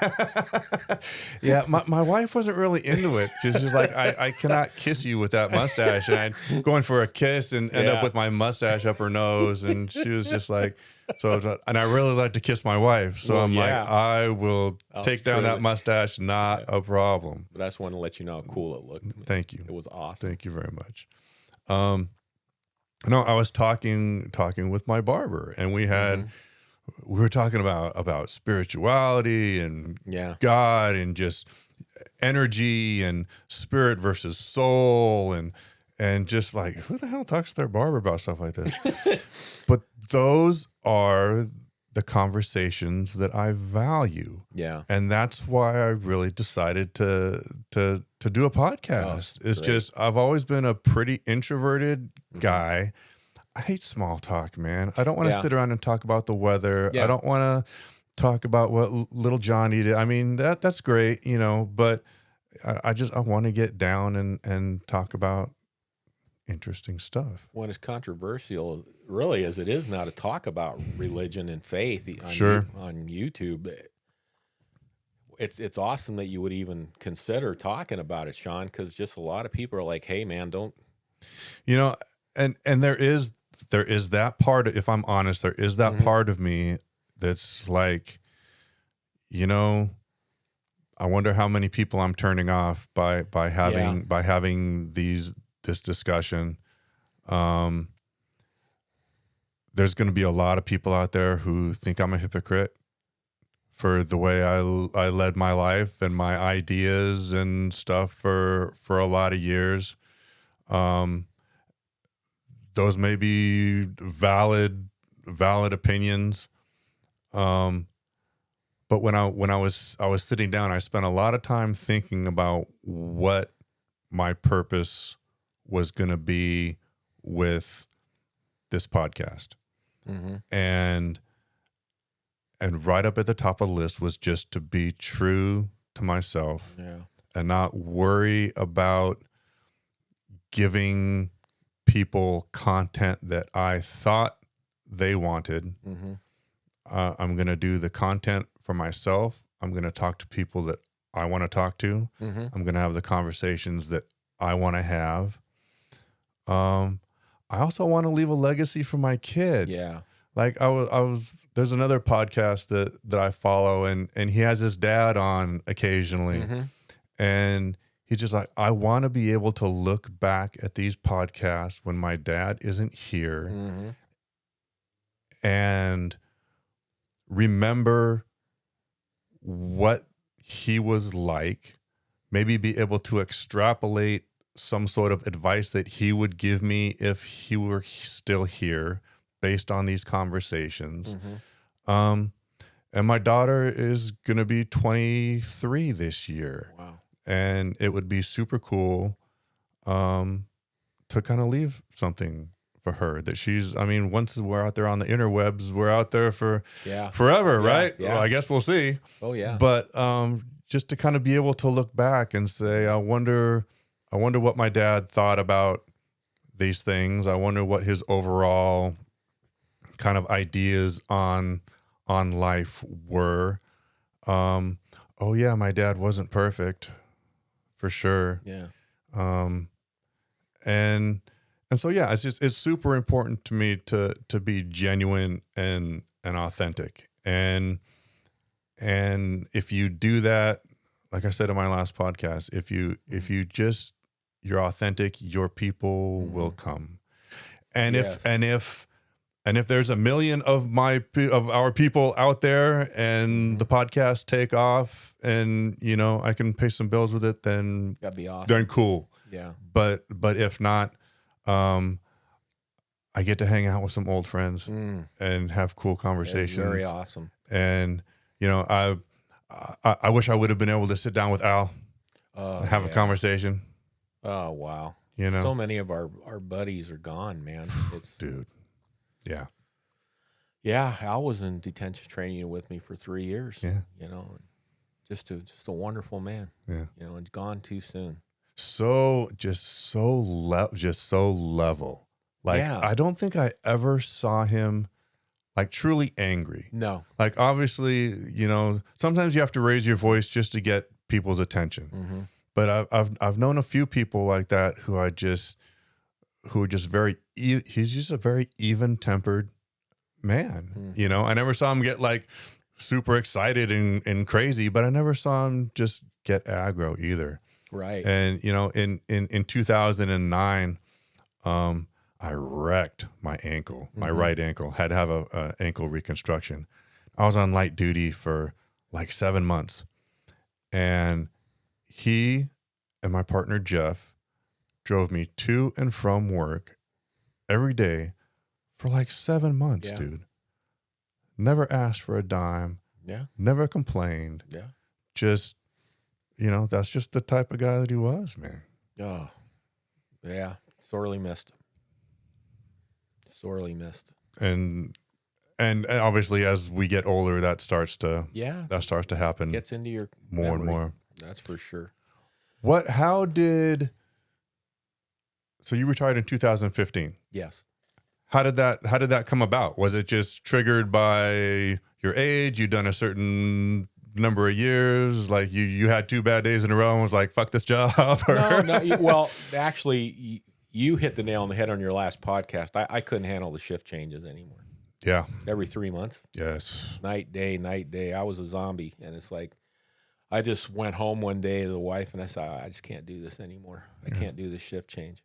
Yeah, my wife wasn't really into it. She's just like, I cannot kiss you with that mustache. And I'm going for a kiss and end up with my mustache up her nose. And she was just like, and I really like to kiss my wife. So I'm like, I will take down that mustache. Not a problem. But I just wanted to let you know how cool it looked. Thank you. It was awesome. Thank you very much. No, I was talking with my barber, and we were talking about spirituality and God and just energy and spirit versus soul and just like, who the hell talks to their barber about stuff like this? But those are the conversations that I value. Yeah. And that's why I really decided to do a podcast. It's just, I've always been a pretty introverted guy. I hate small talk, man. I don't want to sit around and talk about the weather. I don't want to talk about what little Johnny did. I mean, that's great, you know, but I want to get down and talk about interesting stuff. When it's controversial, really, as it is now, to talk about religion and faith on YouTube, it's awesome that you would even consider talking about it, Sean, because just a lot of people are like, hey, man, don't. You know, and there is that part, if I'm honest, there is that part of me that's like, you know, I wonder how many people I'm turning off by having this discussion. There's going to be a lot of people out there who think I'm a hypocrite for the way I led my life and my ideas and stuff for a lot of years. Those may be valid opinions. But when I was sitting down, I spent a lot of time thinking about what my purpose was going to be with this podcast. And right up at the top of the list was just to be true to myself and not worry about giving people content that I thought they wanted. I'm going to do the content for myself. I'm going to talk to people that I want to talk to. I'm going to have the conversations that I want to have. I also want to leave a legacy for my kid. Like I was there's another podcast that I follow, and he has his dad on occasionally. Mm-hmm. And he's just like, I want to be able to look back at these podcasts when my dad isn't here Mm-hmm. and remember what he was like, maybe be able to extrapolate some sort of advice that he would give me if he were still here based on these conversations. Mm-hmm. And my daughter is going to be 23 this year. Wow. And it would be super cool to kind of leave something for her that she's, I mean, once we're out there on the interwebs, we're out there for forever, right? Yeah. Well, I guess we'll see. Oh, yeah. But just to kind of be able to look back and say, I wonder what my dad thought about these things. I wonder what his overall kind of ideas on life were. Oh yeah, my dad wasn't perfect, for sure. Yeah. And so yeah, it's super important to me to be genuine and authentic. And if you do that, like I said in my last podcast, if you just you're authentic, your people will come. And Yes. if there's 1 million of our people out there and the podcast take off and I can pay some bills with it, then That'd be awesome. then cool. Yeah. But if not, I get to hang out with some old friends and have cool conversations. Very awesome. And I wish I would have been able to sit down with Al and have a conversation. Oh, wow. You know, So many of our buddies are gone, man. It's dude. Yeah. Yeah, Al was in detention training with me for 3 years. Yeah. Just a wonderful man. Yeah. And gone too soon. Just so level. Like, Yeah. I don't think I ever saw him like truly angry. No. Like, obviously, sometimes you have to raise your voice just to get people's attention. Mm-hmm. But I've known a few people like that who are just he's just a very even-tempered man. Mm-hmm. I never saw him get like super excited and crazy, but I never saw him just get aggro either. Right. And in 2009, I wrecked my ankle, my right ankle. Had to have a ankle reconstruction. I was on light duty for like 7 months, and he and my partner Jeff drove me to and from work every day for like 7 months, dude. Never asked for a dime. Yeah. Never complained. Yeah. Just, that's just the type of guy that he was, man. Oh, yeah. Sorely missed. And obviously, as we get older, that starts to happen. Gets into your more and memory. more. That's for sure. So you retired in 2015. Yes. How did that come about? Was it just triggered by your age? You'd done a certain number of years, like you had 2 bad days in a row and was like, fuck this job? Or? No. Well, actually, you hit the nail on the head on your last podcast. I couldn't handle the shift changes anymore. Yeah. Every 3 months. Yes. Night, day. I was a zombie. And it's like, I just went home one day to the wife and I said, I just can't do this anymore. I can't do this shift change.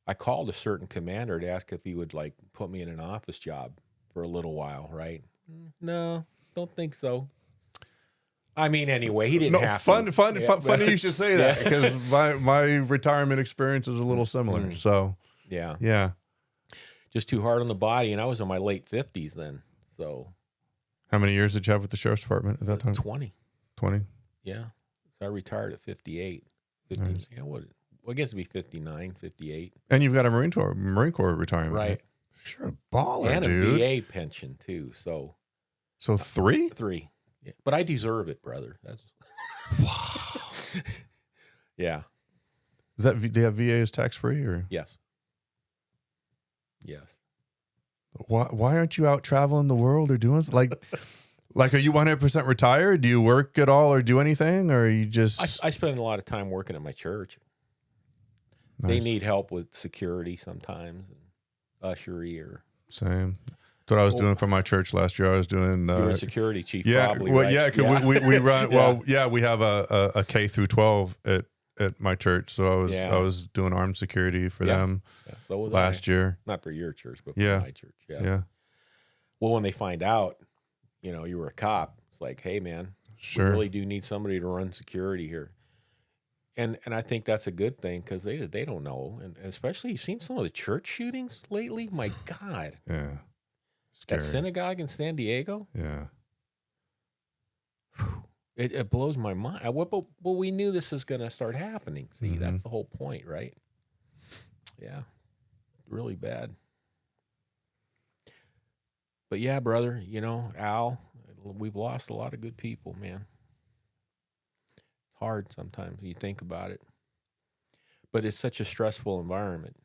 I called a certain commander to ask if he would like put me in an office job for a little while, right? No, don't think so. I mean, anyway, he didn't have to. Funny you should say that, because my retirement experience is a little similar. So yeah. Just too hard on the body, and I was in my late 50s then. So how many years did you have with the sheriff's department at that time? 20. 20? Yeah. So I retired at 58. 50, Nice. Yeah, well, I guess it'd be 59, 58. And you've got a Marine Corps retirement. Right. Sure, baller, And dude. a VA pension, too. So 3? 3. Yeah. But I deserve it, brother. That's Wow. Yeah. Is that they have VA is tax free, or Yes. why aren't you out traveling the world or doing like are you 100% retired? Do you work at all or do anything, or are you just? I spend a lot of time working at my church. Nice. They need help with security sometimes, and ushery or Same. That's what I was doing for my church last year. I was doing. You were a security chief, yeah, probably, well, right? yeah, because we run. Well, yeah, we have a K through 12 at my church, so I was doing armed security for them so was last year. Not for your church, but for my church. Yeah. Well, when they find out, you were a cop, it's like, hey, man, we really do need somebody to run security here. And I think that's a good thing because they don't know. And especially you've seen some of the church shootings lately. My God. Yeah. That synagogue in San Diego. Yeah. It blows my mind. But we knew this was going to start happening. See, that's the whole point, right? Yeah. Really bad. But yeah, brother, Al, we've lost a lot of good people, man. It's hard sometimes when you think about it. But it's such a stressful environment,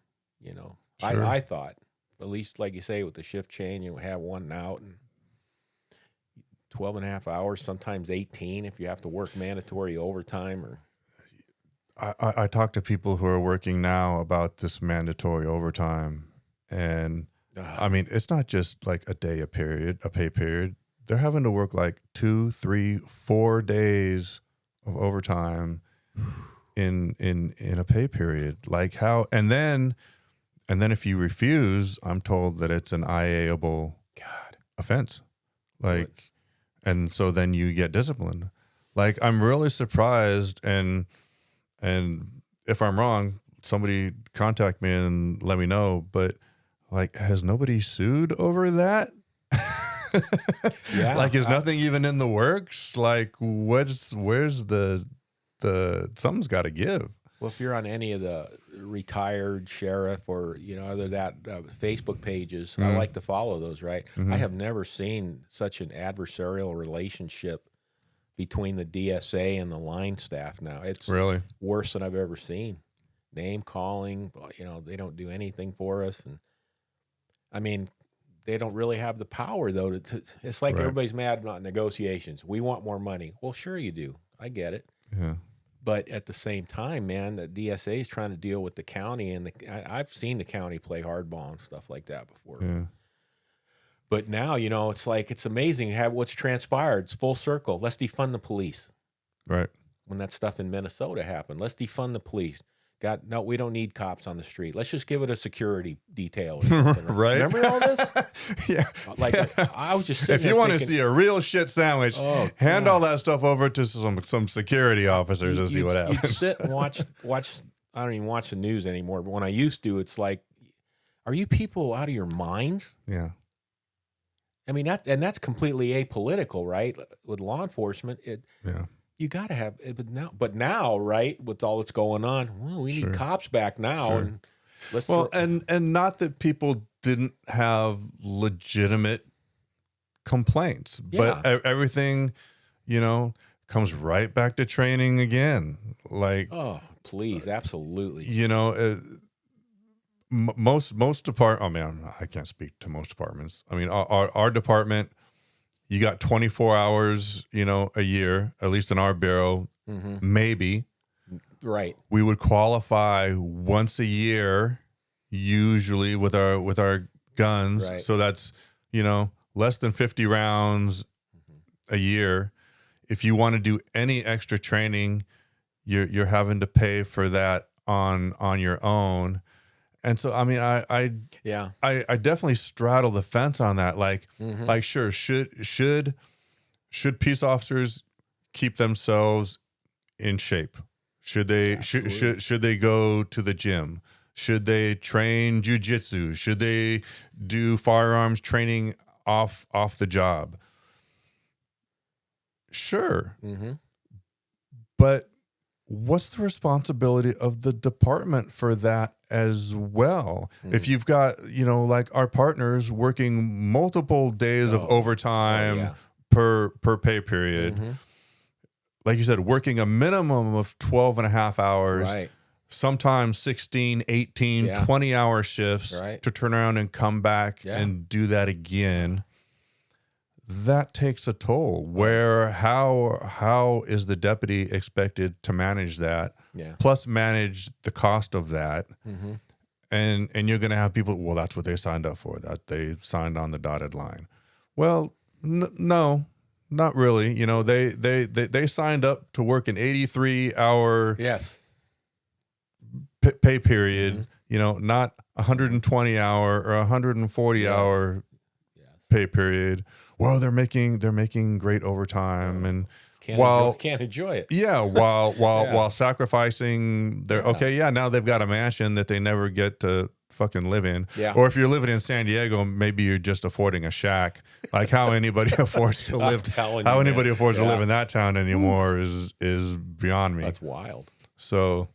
Sure. I thought, at least like you say, with the shift change, you have one out and 12 and a half hours, sometimes 18 if you have to work mandatory overtime. Or I talk to people who are working now about this mandatory overtime. And I mean, it's not just like a pay period. They're having to work like 2, 3, 4 days of overtime in a pay period. Like how, and then if you refuse, I'm told that it's an IA-able offense. Like, and so then you get disciplined. Like, I'm really surprised, and if I'm wrong, somebody contact me and let me know, but like, has nobody sued over that? Like, is nothing even in the works? Like, where's the something's got to give. Well, if you're on any of the retired sheriff or, other that Facebook pages, I like to follow those, right? I have never seen such an adversarial relationship between the DSA and the line staff now. It's really worse than I've ever seen. Name calling, they don't do anything for us. And I mean, they don't really have the power, though. It's like everybody's mad about negotiations. We want more money. Well, sure you do. I get it. Yeah. But at the same time, man, the DSA is trying to deal with the county, and I've seen the county play hardball and stuff like that before. Yeah. But now, it's like, it's amazing what's transpired. It's full circle. Let's defund the police. Right. When that stuff in Minnesota happened, let's defund the police. No, we don't need cops on the street. Let's just give it a security detail. Or something. Right. Remember all this? Yeah. Like, I was just sitting if you there want thinking, to see a real shit sandwich, hand all that stuff over to some security officers and see what happens. You sit and watch. I don't even watch the news anymore. But when I used to, it's like, are you people out of your minds? Yeah. I mean, that's completely apolitical, right? With law enforcement, you got to have it. But now, right, with all that's going on, well, we need cops back now. Sure. And let's and not that people didn't have legitimate complaints, but everything, comes right back to training again. Like, oh, please, absolutely. Most department. I mean, I can't speak to most departments. I mean, our department, you got 24 hours, a year, at least in our bureau, maybe. Right. We would qualify once a year, usually with our guns. Right. So that's, less than 50 rounds a year. If you want to do any extra training, you're having to pay for that on your own. And so, I mean, I definitely straddle the fence on that. Like, sure, should peace officers keep themselves in shape? Should they should they go to the gym? Should they train jujitsu? Should they do firearms training off the job? Sure, but what's the responsibility of the department for that as well? If you've got, like our partners working multiple days of overtime per pay period, like you said, working a minimum of 12 and a half hours, sometimes 16, 18, 20 hour shifts to turn around and come back and do that again. That takes a toll. How is the deputy expected to manage that? Plus manage the cost of that, And you're going to have people, well, that's what they signed up for, that they signed on the dotted line. Well, no, not really. You know, they signed up to work an 83-hour Yes. pay period, you know, not 120-hour or 140-hour pay period. Well, they're making great overtime and Can't enjoy it. Yeah, while sacrificing their now they've got a mansion that they never get to fucking live in. Yeah. Or if you're living in San Diego, maybe you're just affording a shack. Like how anybody affords to live to live in that town anymore is beyond me. That's wild. So,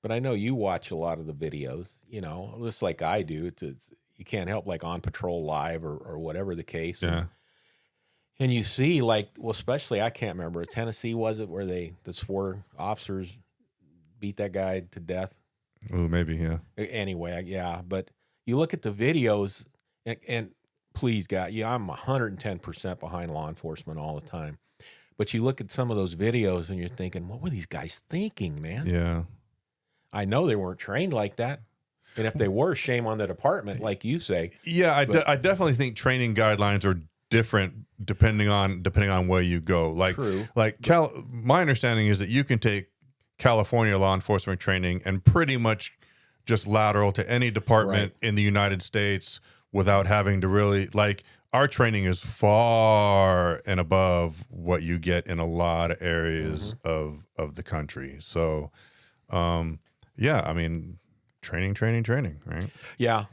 but I know you watch a lot of the videos, you know, just like I do. It's you can't help like On Patrol Live or whatever the case. Yeah. And you see, like, well, especially, I can't remember, Tennessee, was it, where the 4 officers beat that guy to death? Oh, maybe, yeah. Anyway, yeah. But you look at the videos, and please, God, I'm 110% behind law enforcement all the time. But you look at some of those videos, and you're thinking, what were these guys thinking, man? Yeah. I know they weren't trained like that. And if they were, shame on the department, like you say. Yeah, I definitely think training guidelines are different depending on where you go. Like, True. My understanding is that you can take California law enforcement training and pretty much just lateral to any department in the United States without having to really, like, our training is far and above what you get in a lot of areas of the country. So, yeah, I mean, training, right? Yeah.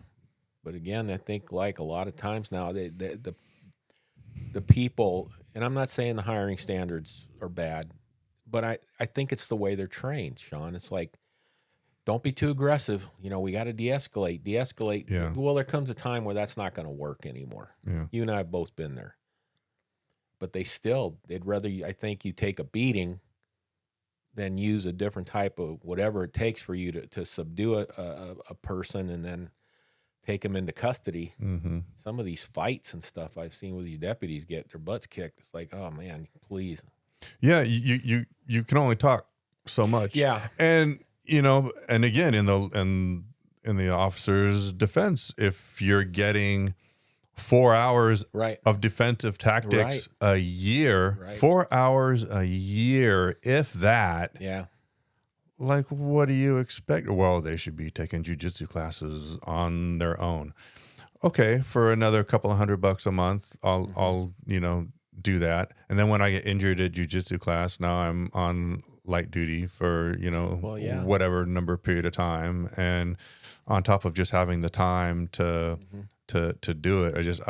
But again, I think like a lot of times now, the people, and I'm not saying the hiring standards are bad, but I think it's the way they're trained, Sean. It's like, don't be too aggressive. You know, we got to de-escalate. Yeah. Well, there comes a time where that's not going to work anymore. Yeah. You and I have both been there. But they'd rather, I think, you take a beating than use a different type of whatever it takes for you to subdue a person and then take them into custody. Mm-hmm. Some of these fights and stuff I've seen where these deputies get their butts kicked. It's like, oh man, please. Yeah, you can only talk so much. Yeah, and you know, and again in the officer's defense, if you're getting 4 hours of defensive tactics a year, 4 hours a year, if that. Yeah. Like, what do you expect? Well, they should be taking jiu-jitsu classes on their own. Okay, for another couple of $100 a month, I'll do that. And then when I get injured at jiu-jitsu class, now I'm on light duty for whatever number period of time, and on top of just having the time to do it,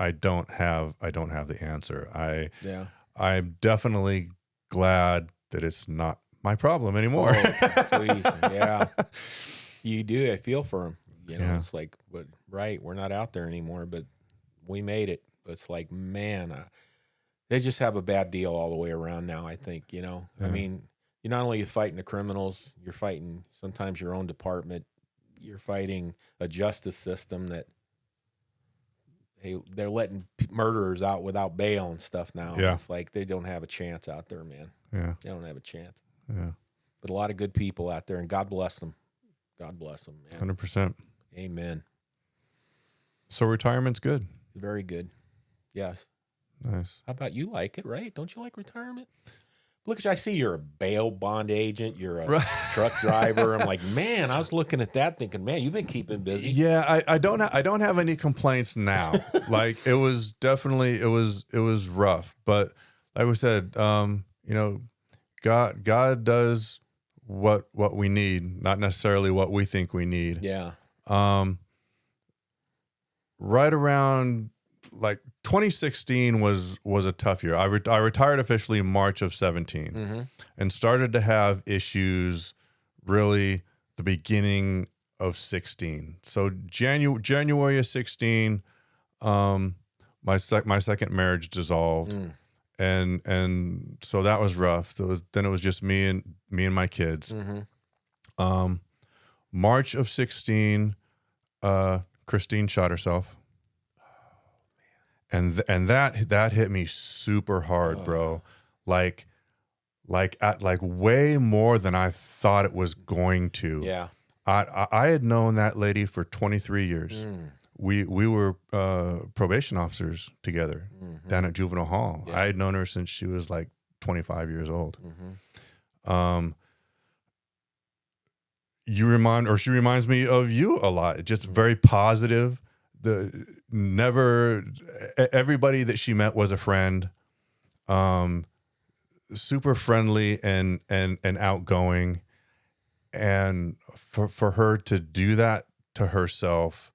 I don't have the answer. I'm definitely glad that it's not my problem anymore. Oh, please. Yeah. You do. I feel for them. You know, it's like, but we're not out there anymore, but we made it. It's like, man, they just have a bad deal all the way around now, I think, you know. I mean, you're not only fighting the criminals, you're fighting sometimes your own department. You're fighting a justice system that they're letting murderers out without bail and stuff now. Yeah. It's like they don't have a chance out there, man. Yeah. They don't have a chance. Yeah. But a lot of good people out there, and God bless them. God bless them, man. 100%. Amen. So retirement's good. Very good. Yes. Nice. How about you? Like it, right? Don't you like retirement? Look at you. I see you're a bail bond agent. You're a truck driver. I'm like, man, I was looking at that thinking, man, you've been keeping busy. Yeah, I don't have any complaints now. Like it was definitely it was rough, but like we said, you know, God does what we need, not necessarily what we think we need. Yeah. Right around like 2016 was a tough year. I retired officially in March of 17 and started to have issues really the beginning of 16. So January of 16, my second marriage dissolved. And so that was rough. So then it was just me and my kids. March of 16, Christine shot herself. And that hit me super hard, bro. Like way more than I thought it was going to. Yeah. I had known that lady for 23 years. We were probation officers together down at juvenile hall. Yeah. I had known her since she was like 25 years old. She reminds me of you a lot. Just very positive. Everybody that she met was a friend. Super friendly and outgoing. And for her to do that to herself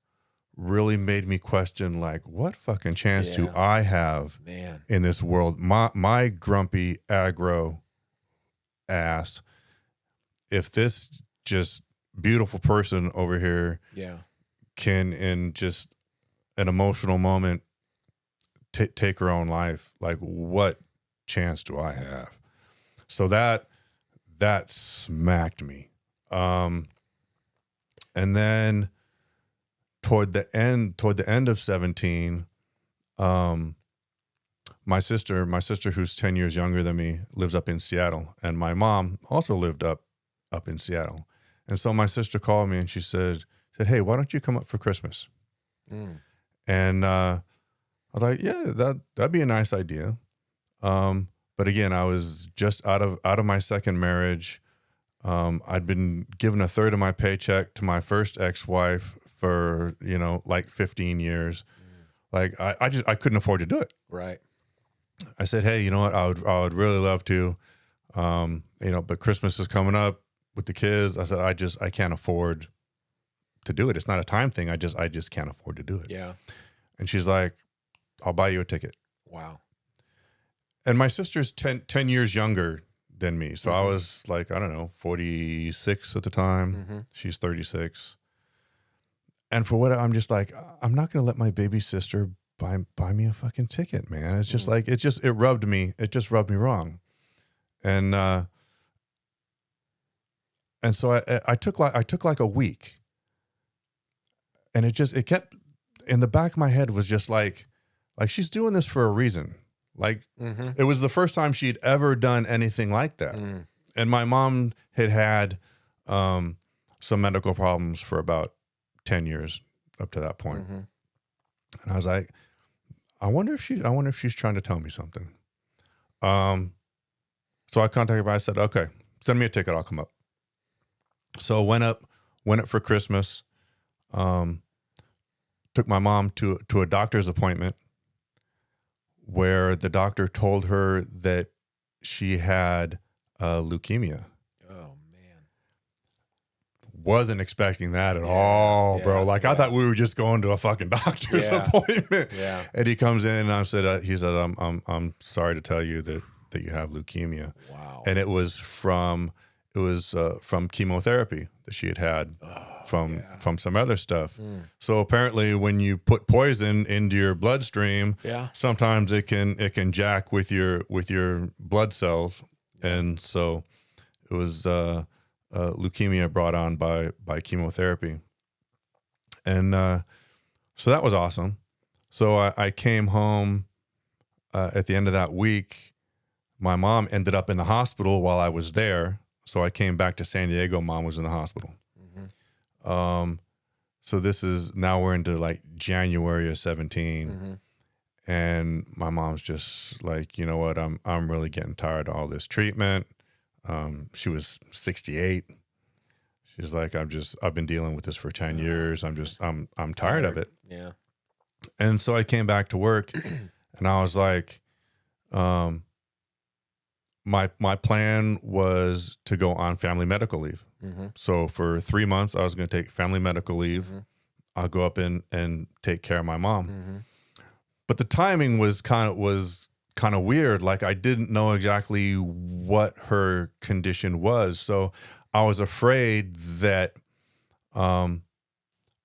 really made me question, like, what fucking chance do I have in this world? My grumpy aggro ass, if this just beautiful person over here can, in just an emotional moment, take her own life, like, what chance do I have? So that smacked me. And then toward the end of 17, my sister, who's 10 years younger than me, lives up in Seattle, and my mom also lived up in Seattle. And so my sister called me and she said, "Hey, why don't you come up for Christmas?" And I was like, "Yeah, that'd be a nice idea." But again, I was just out of my second marriage. I'd been given a third of my paycheck to my first ex-wife for, like 15 years. Like I couldn't afford to do it. Right. I said, "Hey, you know what? I would really love to, but Christmas is coming up with the kids." I said, I can't afford to do it. It's not a time thing. I just can't afford to do it. Yeah. And she's like, "I'll buy you a ticket." Wow. And my sister's 10 years younger than me. So I was like, I don't know, 46 at the time. She's 36. And for what, I'm just like, I'm not going to let my baby sister buy me a fucking ticket, man. It's just like, it just rubbed me wrong. And so I took like a week, and it kept in the back of my head, was just like she's doing this for a reason. Like, it was the first time she'd ever done anything like that. And my mom had some medical problems for about 10 years up to that point. And I was like, I wonder if she's trying to tell me something. So I contacted her. I said, "Okay, send me a ticket. I'll come up." So went up for Christmas. Took my mom to a doctor's appointment, where the doctor told her that she had leukemia. Oh, man. Wasn't expecting that at all, bro. Like, I thought we were just going to a fucking doctor's appointment. Yeah. And he comes in and he said, I'm sorry to tell you that you have leukemia. Wow. And it was from chemotherapy that she had from some other stuff. So apparently, when you put poison into your bloodstream, sometimes it can jack with your blood cells, and so it was leukemia brought on by chemotherapy, and so that was awesome. So I came home at the end of that week. My mom ended up in the hospital while I was there. So I came back to San Diego. Mom was in the hospital. So this is, now we're into like January of 17. And my mom's just like, "You know what? I'm really getting tired of all this treatment." She was 68. She's like, "I've been dealing with this for 10 years. I'm tired of it." Yeah. And so I came back to work, and I was like, my plan was to go on family medical leave. So for 3 months, I was going to take family medical leave. I'll go up and take care of my mom. But the timing was kind of weird. Like, I didn't know exactly what her condition was. So I was afraid that I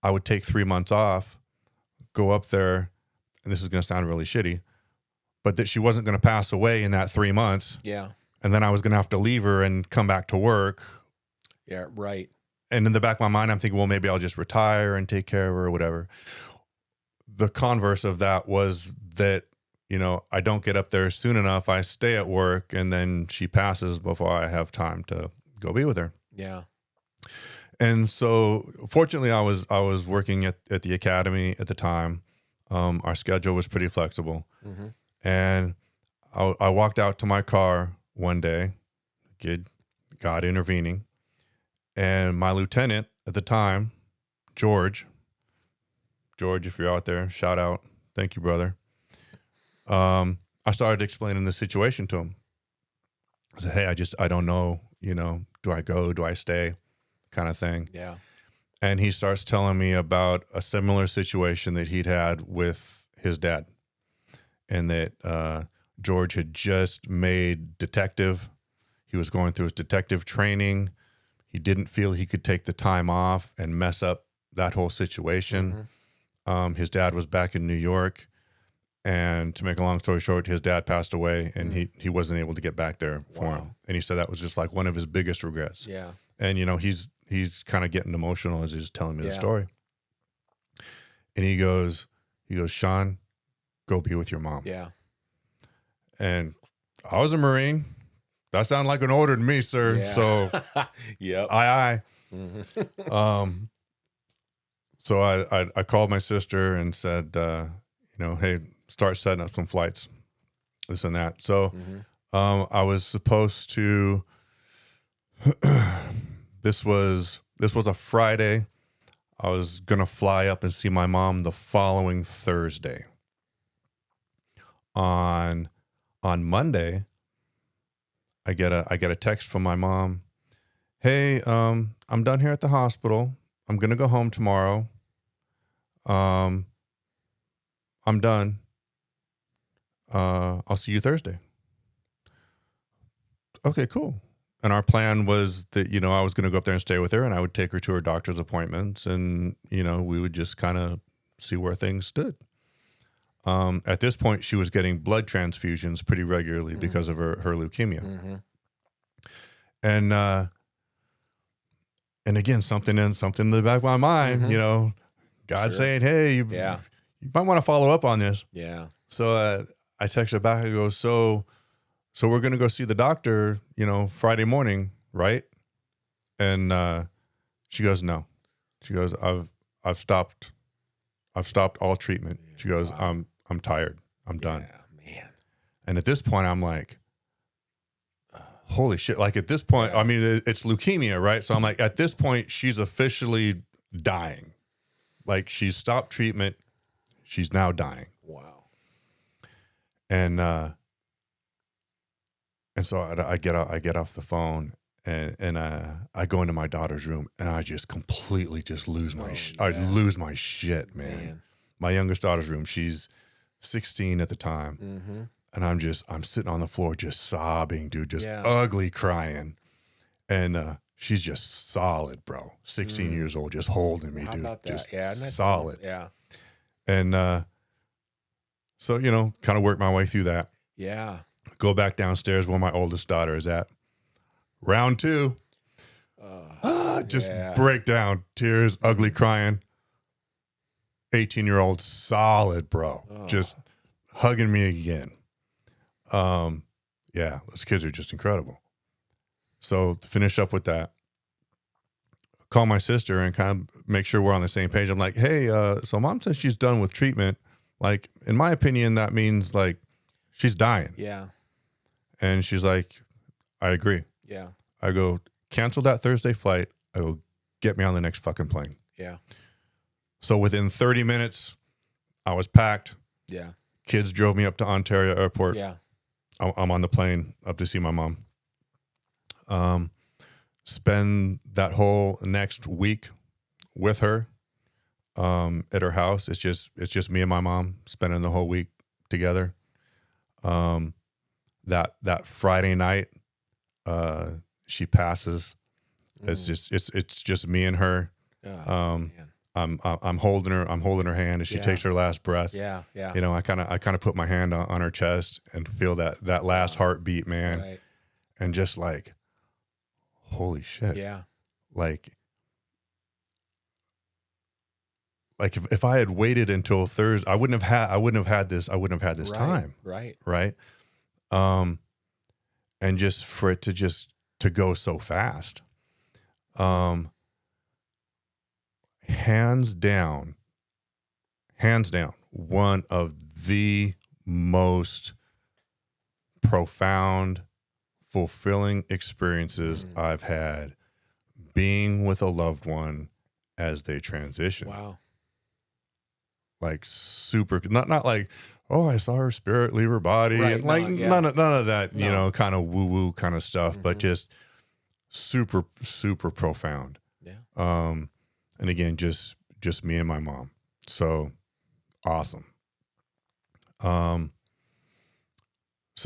would take 3 months off, go up there, and this is going to sound really shitty, but that she wasn't going to pass away in that 3 months. Yeah. And then I was going to have to leave her and come back to work. Yeah. Right. And in the back of my mind, I'm thinking, well, maybe I'll just retire and take care of her or whatever. The converse of that was that, I don't get up there soon enough. I stay at work, and then she passes before I have time to go be with her. Yeah. And so fortunately I was working at the academy at the time. Our schedule was pretty flexible. Mm-hmm. And I walked out to my car one day, God intervening, and my lieutenant at the time, George, if you're out there, shout out. Thank you, brother. I started explaining the situation to him. I said, hey, I don't know, do I go, do I stay, kind of thing. Yeah. And he starts telling me about a similar situation that he'd had with his dad, and that George had just made detective. He was going through his detective training. He didn't feel he could take the time off and mess up that whole situation. Mm-hmm. His dad was back in New York, and to make a long story short, his dad passed away, and he wasn't able to get back there for him. And he said that was just like one of his biggest regrets. Yeah. And he's kind of getting emotional as he's telling me the story. And he goes, Sean, go be with your mom. Yeah. And I was a Marine. That sounded like an order to me, sir. Yeah. So, yep. aye. Mm-hmm. So I called my sister and said, hey, start setting up some flights, this and that. So I was supposed to. This was a Friday. I was gonna fly up and see my mom the following Thursday. On Monday, I get a text from my mom. Hey, I'm done here at the hospital. I'm gonna go home tomorrow. I'm done. I'll see you Thursday. Okay, cool. And our plan was that, I was going to go up there and stay with her, and I would take her to her doctor's appointments, and, we would just kind of see where things stood. At this point, she was getting blood transfusions pretty regularly because of her leukemia. Mm-hmm. And again, something in the back of my mind, God saying, hey, you might want to follow up on this. Yeah. So I text her back. I go, so we're going to go see the doctor, Friday morning, right? And she goes, no. She goes, I've stopped all treatment. She goes, I'm tired. I'm done. Yeah, man. And at this point, I'm like, holy shit. Like at this point, I mean, it's leukemia, right? So I'm like, at this point, she's officially dying. Like she's stopped treatment. She's now dying. Wow. And so I get off the phone and I go into my daughter's room, and I just completely just lose my I lose my shit, man. My youngest daughter's room, she's 16 at the time. Mm-hmm. And I'm sitting on the floor just sobbing, dude, just ugly crying. And she's just solid, bro. 16 years old, just holding me, How dude. about that? Just solid. Yeah. And so, kind of work my way through that. Yeah. Go back downstairs where my oldest daughter is at. Round 2. Just break down. Tears, ugly crying. 18-year-old solid, bro. Just hugging me again. Those kids are just incredible. So to finish up with that, call my sister and kind of make sure we're on the same page. I'm like, hey, so mom says she's done with treatment. Like, in my opinion, that means like she's dying. Yeah. And she's like, I agree. Yeah. I go, cancel that Thursday flight. I go, get me on the next fucking plane. Yeah. So within 30 minutes, I was packed. Yeah. Kids drove me up to Ontario Airport. Yeah. I'm on the plane up to see my mom. Spend that whole next week with her at her house. It's just me and my mom spending the whole week together. That Friday night, she passes. It's just me and her. I'm holding her hand as she takes her last breath. Yeah. Yeah. I kind of put my hand on her chest and feel that last heartbeat, man. Right. And just like, holy shit. Yeah. Like if I had waited until Thursday, I wouldn't have had this time. Right. Right. And just for it to go so fast. hands down, one of the most profound, fulfilling experiences I've had being with a loved one as they transition. Wow. Like super, not like, oh, I saw her spirit leave her body, Right, and like no, yeah. none of that, you No. know, kind of woo woo kind of stuff, but just super profound. Yeah. And again, just me and my mom. So awesome. So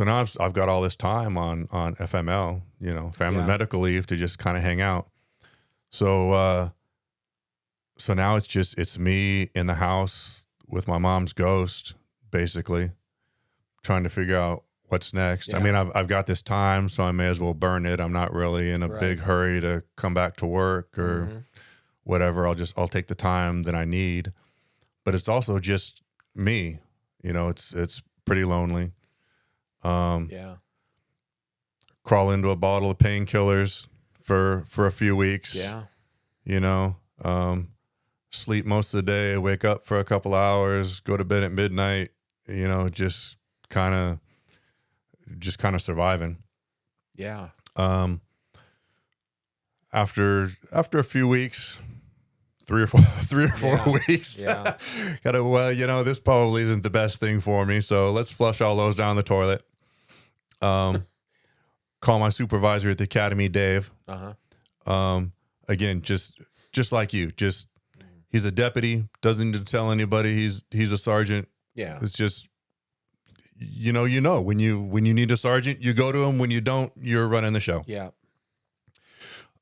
now I've got all this time on FML, you know, family medical leave, to just kind of hang out. So so now it's me in the house with my mom's ghost, basically, trying to figure out what's next. Yeah. I mean, I've got this time, so I may as well burn it. I'm not really in a big hurry to come back to work or whatever. I'll take the time that I need. But it's also just me. You know, it's pretty lonely. Yeah. Crawl into a bottle of painkillers for a few weeks. Yeah. You know, sleep most of the day, wake up for a couple hours, go to bed at midnight, you know, just kind of surviving. Yeah. After a few weeks, 3 or 4 weeks, Yeah. well, you know, this probably isn't the best thing for me, so let's flush all those down the toilet. Call my supervisor at the academy, Dave. Again, just like you, he's a deputy, doesn't need to tell anybody he's a sergeant. Yeah. It's just, you know, when you need a sergeant, you go to him. When you don't, you're running the show. Yeah.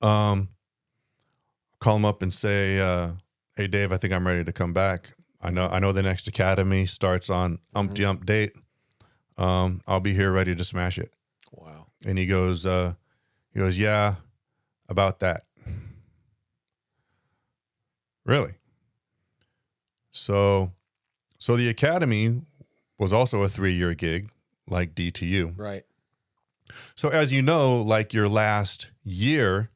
Call him up and say, hey, Dave, I think I'm ready to come back. I know the next academy starts on ump date. I'll be here ready to smash it. Wow. And he goes, yeah, about that. Really? So the academy was also a 3-year gig, like DTU. Right. So as you know, like your last year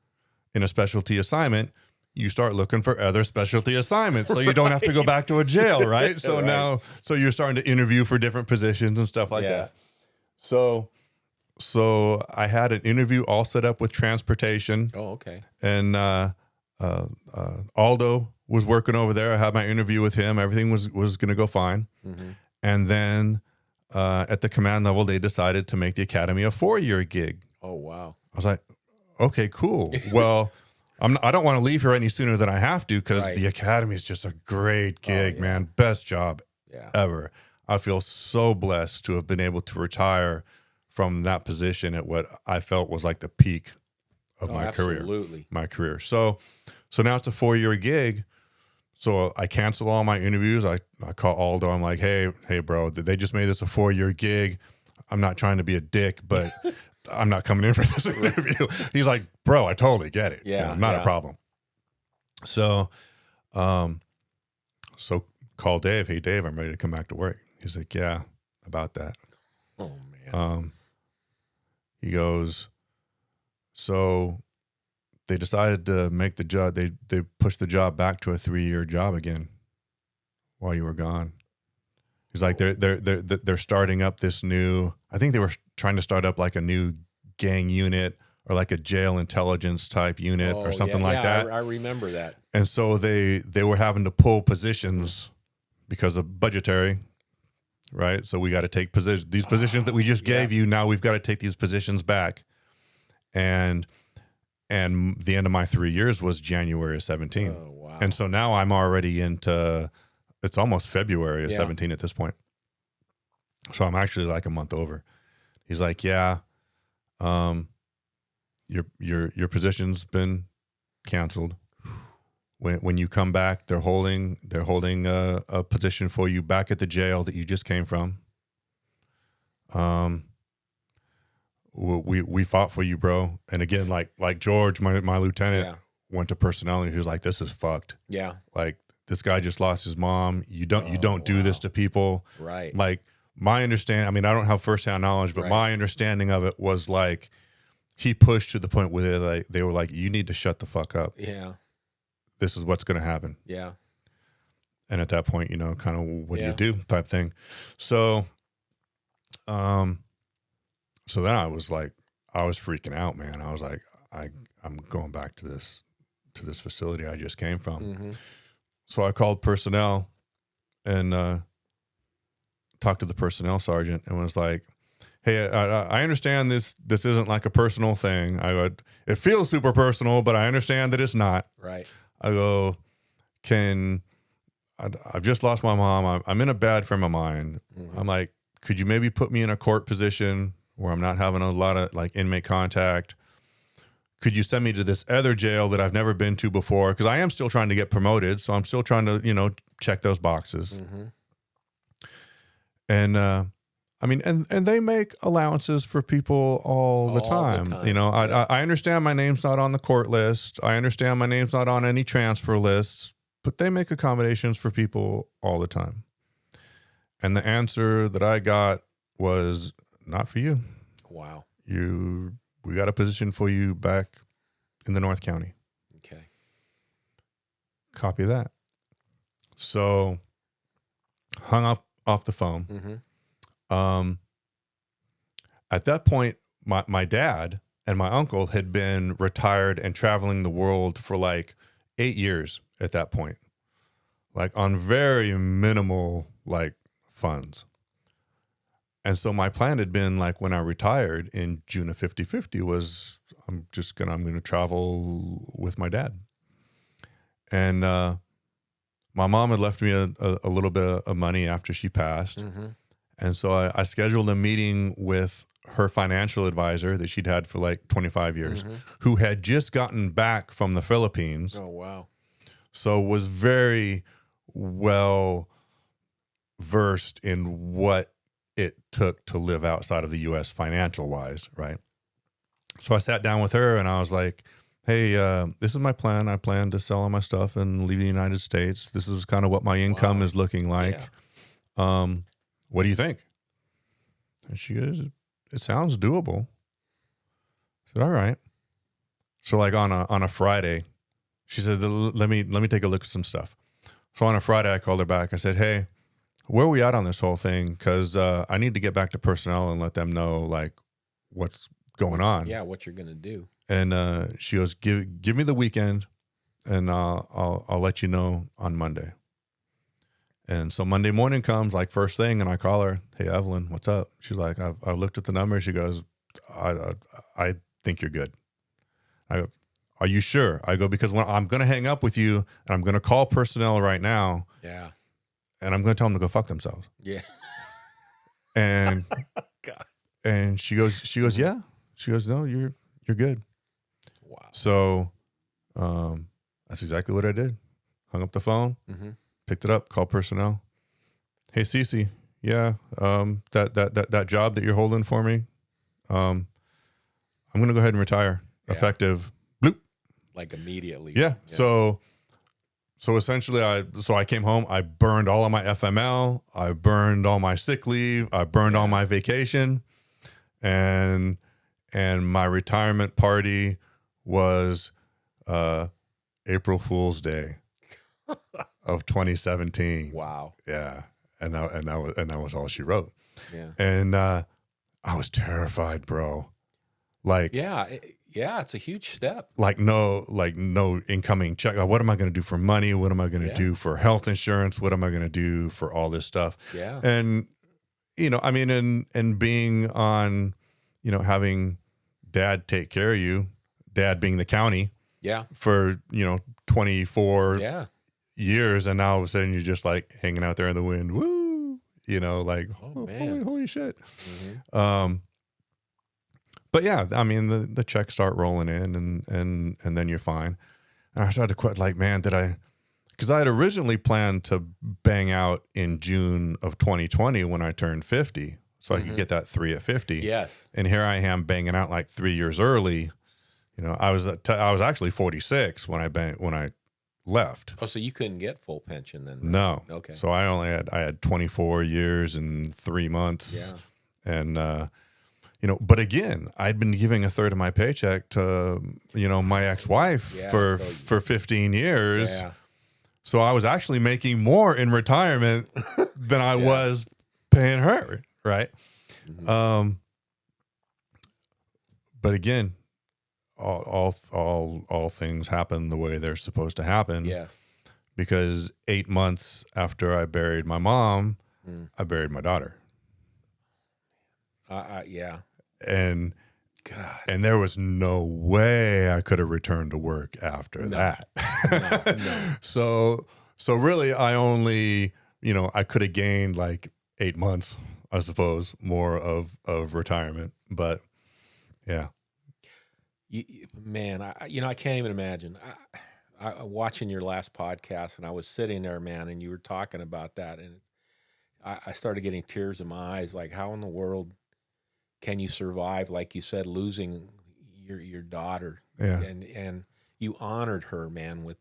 in a specialty assignment, you start looking for other specialty assignments, so you don't have to go back to a jail, right? So now, you're starting to interview for different positions and stuff like that. So I had an interview all set up with transportation. Oh, okay. And Aldo was working over there. I had my interview with him. Everything was going to go fine. And then at the command level, they decided to make the academy a 4-year gig. Oh, wow. I was like, okay, cool. Well, I don't want to leave here any sooner than I have to, because the academy is just a great gig, man. Best job ever. I feel so blessed to have been able to retire from that position at what I felt was like the peak of my career. Absolutely. So now it's a 4-year gig. So I cancel all my interviews. I call Aldo. I'm like, hey, bro, they just made this a 4-year gig. I'm not trying to be a dick, but I'm not coming in for this interview. He's like, bro, I totally get it. Yeah. Not a problem. So call Dave. Hey, Dave, I'm ready to come back to work. He's like, yeah, about that. Oh, man. He goes, so they decided to make the job. They pushed the job back to a 3-year job again while you were gone. He's like, they're starting up this new. I think they were trying to start up like a new gang unit or like a jail intelligence type unit or something like that. I remember that. And so they were having to pull positions because of budgetary. Right. So we got to take these positions that we just gave you. Now we've got to take these positions back. And the end of my 3 years was January of 17. Oh, wow. And so now I'm already into, it's almost February of 17 at this point. So I'm actually like a month over. He's like, yeah, your position's been canceled. When you come back, they're holding a position for you back at the jail that you just came from. We fought for you, bro. And again, like George, my lieutenant, went to personnel and he was like, "This is fucked." Yeah. Like, this guy just lost his mom. You don't do this to people. Right. Like, my understanding, I mean, I don't have firsthand knowledge, but my understanding of it was like he pushed to the point where they were like, "You need to shut the fuck up." Yeah. this is what's going to happen. Yeah. And at that point, kind of what do Yeah. you do type thing. So, so then I was freaking out, man. I was like, I'm going back to this facility I just came from. Mm-hmm. So I called personnel and talked to the personnel sergeant and was like, hey, I understand this isn't like a personal thing. It feels super personal, but I understand that it's not. Right. I go, I've just lost my mom. I'm in a bad frame of mind. Mm-hmm. I'm like, could you maybe put me in a court position where I'm not having a lot of like inmate contact? Could you send me to this other jail that I've never been to before? Because I am still trying to get promoted. So I'm still trying to, check those boxes. Mm-hmm. And, and they make allowances for people all the time. Yeah. I understand my name's not on the court list. I understand my name's not on any transfer lists, but they make accommodations for people all the time. And the answer that I got was not for you. Wow. We got a position for you back in the North County. Okay. Copy that. So hung off the phone. Mm-hmm. At that point, my dad and my uncle had been retired and traveling the world for like 8 years at that point, like on very minimal like funds. And so my plan had been like when I retired in June of 50/50 was I'm going to travel with my dad. And my mom had left me a little bit of money after she passed. Mm-hmm. And so I scheduled a meeting with her financial advisor that she'd had for like 25 years, Mm-hmm. who had just gotten back from the Philippines. Oh, wow. So was very well versed in what it took to live outside of the U.S. financial wise, right? So I sat down with her and I was like, hey, this is my plan. I plan to sell all my stuff and leave the United States. This is kind of what my income is looking like. Yeah. What do you think? And she goes, it sounds doable. I said, all right. So like on a Friday, she said, let me take a look at some stuff. So on a Friday, I called her back. I said, hey, where are we at on this whole thing? Because I need to get back to personnel and let them know like what's going on. Yeah, what you're going to do. And she goes, give me the weekend, and I'll let you know on Monday. And so Monday morning comes like first thing, and I call her, hey Evelyn, what's up? She's like, I looked at the numbers. She goes, I think you're good. I go, are you sure? I go, because when I'm going to hang up with you, and I'm going to call personnel right now. Yeah. And I'm going to tell them to go fuck themselves. Yeah. And God. and she goes, yeah. She goes, no, you're good. Wow. So that's exactly what I did. Hung up the phone, Mm-hmm. picked it up, called personnel. Hey, Cece, yeah, that job that you're holding for me, I'm going to go ahead and retire. Yeah. Effective, bloop. Like immediately. Yeah. So essentially, I came home. I burned all of my FML. I burned all my sick leave. I burned all my vacation, and my retirement party was April Fool's Day of 2017. Wow. Yeah, and that was all she wrote. Yeah. And I was terrified, bro. Like Yeah, it's a huge step. like no incoming check. Like, what am I going to do for money? What am I going to do for health insurance? What am I going to do for all this stuff? Yeah. And, I mean, and being on, having dad take care of you, dad being the county Yeah. for, 24 Yeah. years. And now all of a sudden you're just like hanging out there in the wind. Woo, like, Oh, man. holy shit. Mm-hmm. But yeah, I mean, the checks start rolling in and then you're fine. And I started to quit like, man, because I had originally planned to bang out in June of 2020 when I turned 50. So I could get that 3 at 50. Yes. And here I am banging out like 3 years early. I was actually 46 when I left. Oh, so you couldn't get full pension then? No. Okay. So I had 24 years and 3 months. Yeah. And, but again, I'd been giving a third of my paycheck to, my ex-wife for 15 years. Yeah. So I was actually making more in retirement than I was paying her. Right. Mm-hmm. But again, all things happen the way they're supposed to happen. Yes. Because 8 months after I buried my mom, I buried my daughter. Yeah. And God. and there was no way I could have returned to work after that. No. So really I only, I could have gained like 8 months, I suppose, more of retirement. But yeah. Man, I can't even imagine. I watching your last podcast, and I was sitting there, man, and you were talking about that, and I started getting tears in my eyes. Like, how in the world can you survive, like you said, losing your daughter? Yeah. And you honored her, man, with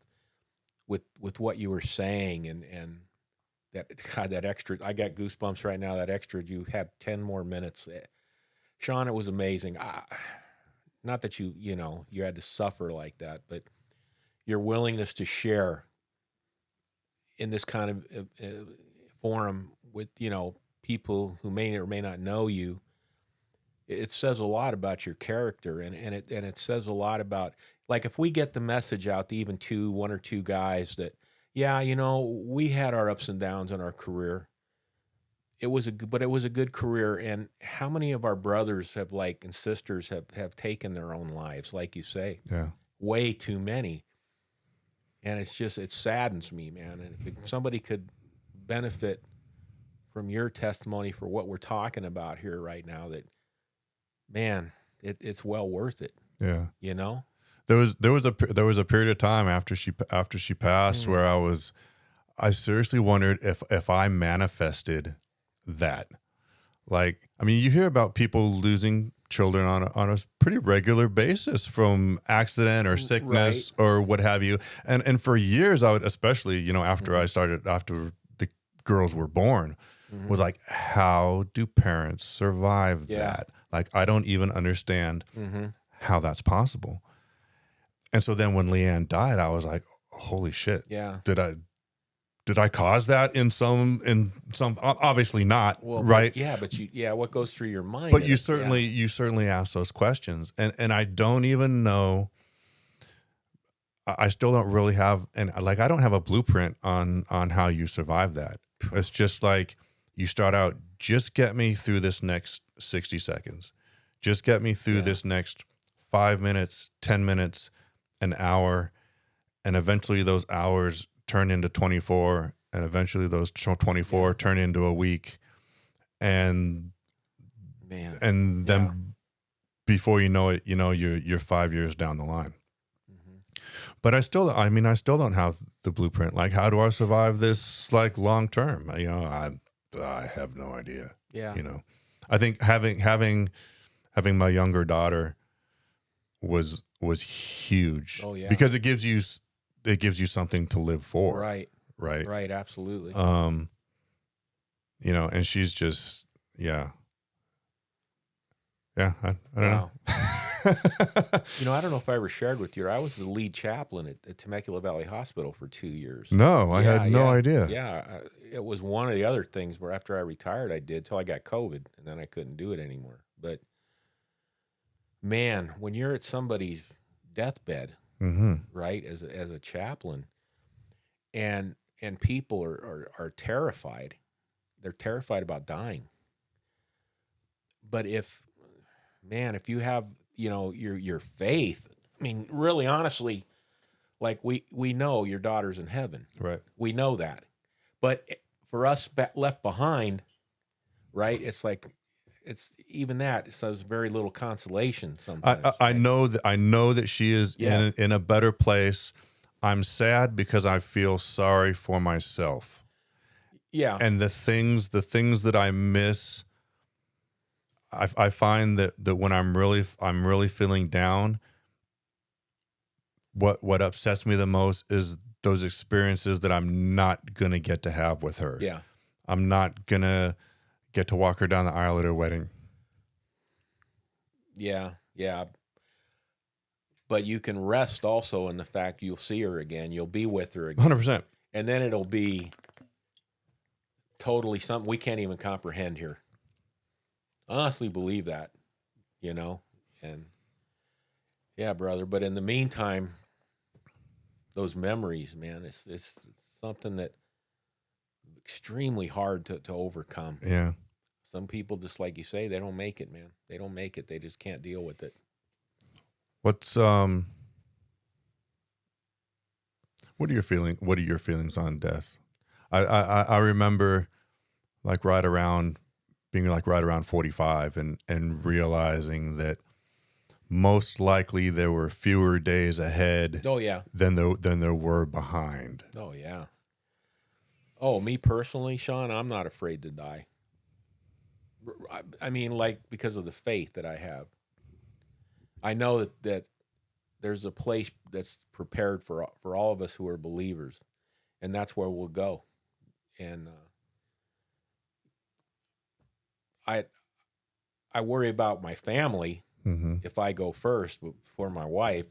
what you were saying, and that, God, that extra. I got goosebumps right now. That extra, you had 10 more minutes, Sean. It was amazing. Not that you had to suffer like that, but your willingness to share in this kind of forum with, people who may or may not know you, it says a lot about your character, and it says a lot about, like, if we get the message out to even one or two guys that, we had our ups and downs in our career. It was a good career. And how many of our brothers and sisters have taken their own lives, like you say? Yeah. Way too many. And it saddens me, man. And if somebody could benefit from your testimony for what we're talking about here right now, that, man, it's well worth it. Yeah. There was a period of time after she passed where I seriously wondered if I manifested that. Like, I mean, you hear about people losing children on a pretty regular basis from accident or sickness or what have you. And for years I would, especially, after after the girls were born, was like, how do parents survive that? Like, I don't even understand how that's possible. And so then when Leanne died, I was like, holy shit. Yeah. Did I cause that in some obviously not, well, right? But what goes through your mind? But you certainly ask those questions, and I don't even know. I still don't really have, and like, I don't have a blueprint on how you survive that. It's just like, you start out, just get me through this next 60 seconds, just get me through this next 5 minutes, 10 minutes, an hour, and eventually those hours turn into 24, and eventually those 24 turn into a week, and then before you know it, you're 5 years down the line. But I still don't have the blueprint. Like, how do I survive this, like, long term? I have no idea. Yeah. I think having my younger daughter was huge. Oh yeah. Because it gives you something to live for. Right. Right. Right. Absolutely. And she's just, yeah, I don't know. I don't know if I ever shared with you, I was the lead chaplain at Temecula Valley Hospital for 2 years. No, I had no idea. Yeah. It was one of the other things where after I retired, I did till I got COVID, and then I couldn't do it anymore. But man, when you're at somebody's deathbed, right, as a chaplain, and people are terrified. They're terrified about dying. But if you have, your faith, I mean, really honestly, like, we know your daughter's in heaven. Right. We know that. But for us left behind, right, it's like, it's even that. So there's very little consolation sometimes. I know that she is in a better place. I'm sad because I feel sorry for myself. Yeah. And the things that I miss, I find that when I'm really feeling down, what upsets me the most is those experiences that I'm not going to get to have with her. Yeah. I'm not going to get to walk her down the aisle at her wedding. Yeah, yeah. But you can rest also in the fact you'll see her again. You'll be with her again. 100%. And then it'll be totally something we can't even comprehend here. I honestly believe that, you know? And yeah, brother. But in the meantime, those memories, man, it's something that extremely hard to overcome. Yeah. Some people, just like you say, they don't make it, man. They don't make it. They just can't deal with it. What are your feelings on death? I remember being right around 45 and realizing that most likely there were fewer days ahead Oh, yeah. than there were behind. Oh, yeah. Oh, me personally, Sean, I'm not afraid to die. I mean, like, because of the faith that I have. I know that there's a place that's prepared for all of us who are believers, and that's where we'll go. And I worry about my family if I go first, but for my wife,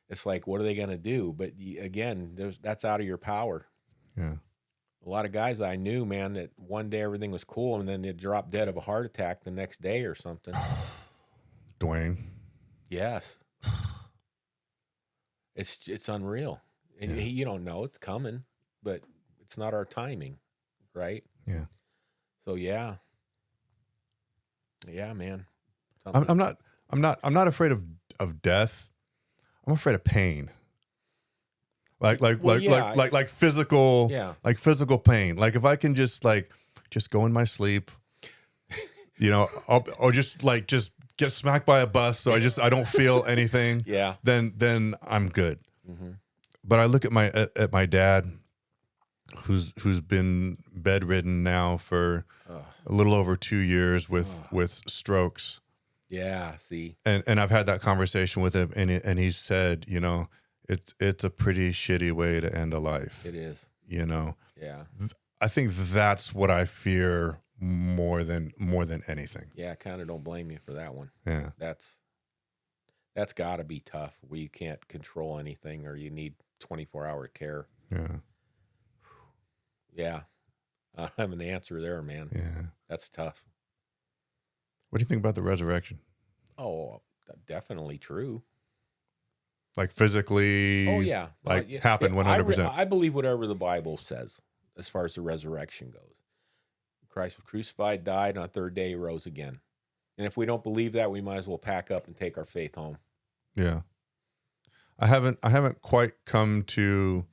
it's like, what are they going to do? But again, that's out of your power. Yeah. A lot of guys I knew, man, that one day everything was cool, and then they'd drop dead of a heart attack the next day or something. Dwayne. Yes. It's unreal. And you don't know it's coming, but it's not our timing, right? Yeah. So yeah. Yeah, man. I'm not afraid of death. I'm afraid of pain. Like physical, like physical pain. Like if I can just go in my sleep, or just get smacked by a bus, so I don't feel anything. Yeah. Then I'm good. Mm-hmm. But I look at my dad, who's been bedridden now for a little over 2 years with strokes. Yeah. See. And I've had that conversation with him, and he said, it's a pretty shitty way to end a life. It is. Yeah. I think that's what I fear more than anything. Yeah, I kind of don't blame you for that one. Yeah. That's got to be tough where you can't control anything or you need 24-hour care. Yeah. Yeah. I have an answer there, man. Yeah. That's tough. What do you think about the resurrection? Oh, definitely true. Like physically, happen 100%. I believe whatever the Bible says as far as the resurrection goes. Christ was crucified, died, and on the third day he rose again. And if we don't believe that, we might as well pack up and take our faith home. Yeah. I haven't quite come to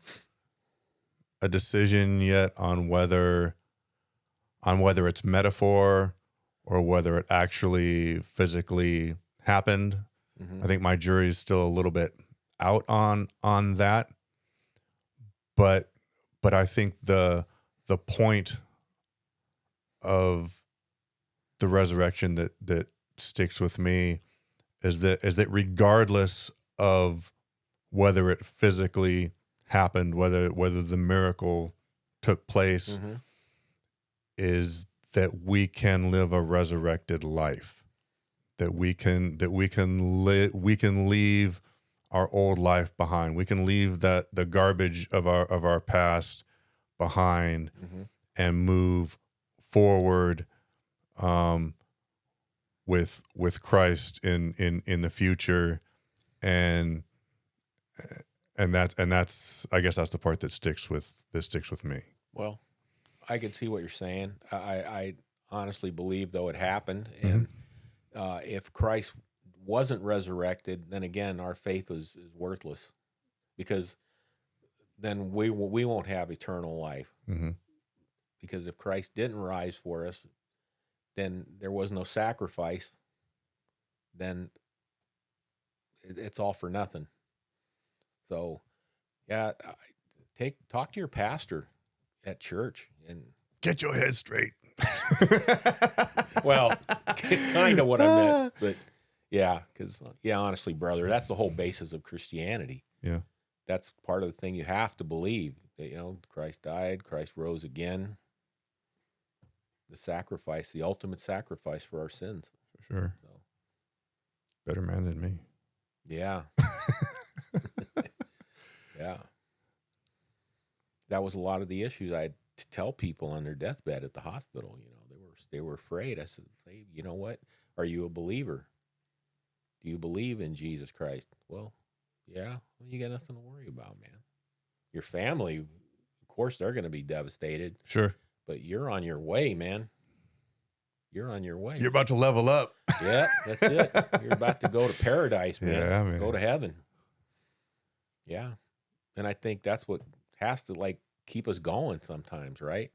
a decision yet on whether it's metaphor or whether it actually physically happened. Mm-hmm. I think my jury is still a little bit out on that. But I think the point of the resurrection that sticks with me is that regardless of whether it physically happened, whether the miracle took place, mm-hmm. is that we can live a resurrected life, that we can leave our old life behind. We can leave the garbage of our past behind, mm-hmm. and move forward with Christ in the future, and that's I guess that's the part that sticks with me. Well, I can see what you're saying. I honestly believe, though, it happened, and if Christ wasn't resurrected, then again our faith is worthless, because then we won't have eternal life. Mm-hmm. Because if Christ didn't rise for us, then there was no sacrifice. Then it's all for nothing. So, yeah, talk to your pastor at church and get your head straight. Well, kind of what I meant, but yeah, because honestly, brother, that's the whole basis of Christianity. Yeah, that's part of the thing you have to believe that Christ died, Christ rose again. The sacrifice, the ultimate sacrifice for our sins. For sure. So, Better man than me. Yeah. Yeah. That was a lot of the issues I had to tell people on their deathbed at the hospital. You know, they were afraid. I said, hey, you know what? Are you a believer? Do you believe in Jesus Christ? Well, yeah. Well, you got nothing to worry about, man. Your family, of course, they're going to be devastated. Sure. But you're on your way, man. You're on your way. You're about to level up. Yeah, that's it. You're about to go to paradise, man. Yeah, man. Go to heaven. Yeah. And I think that's what has to like keep us going sometimes, right?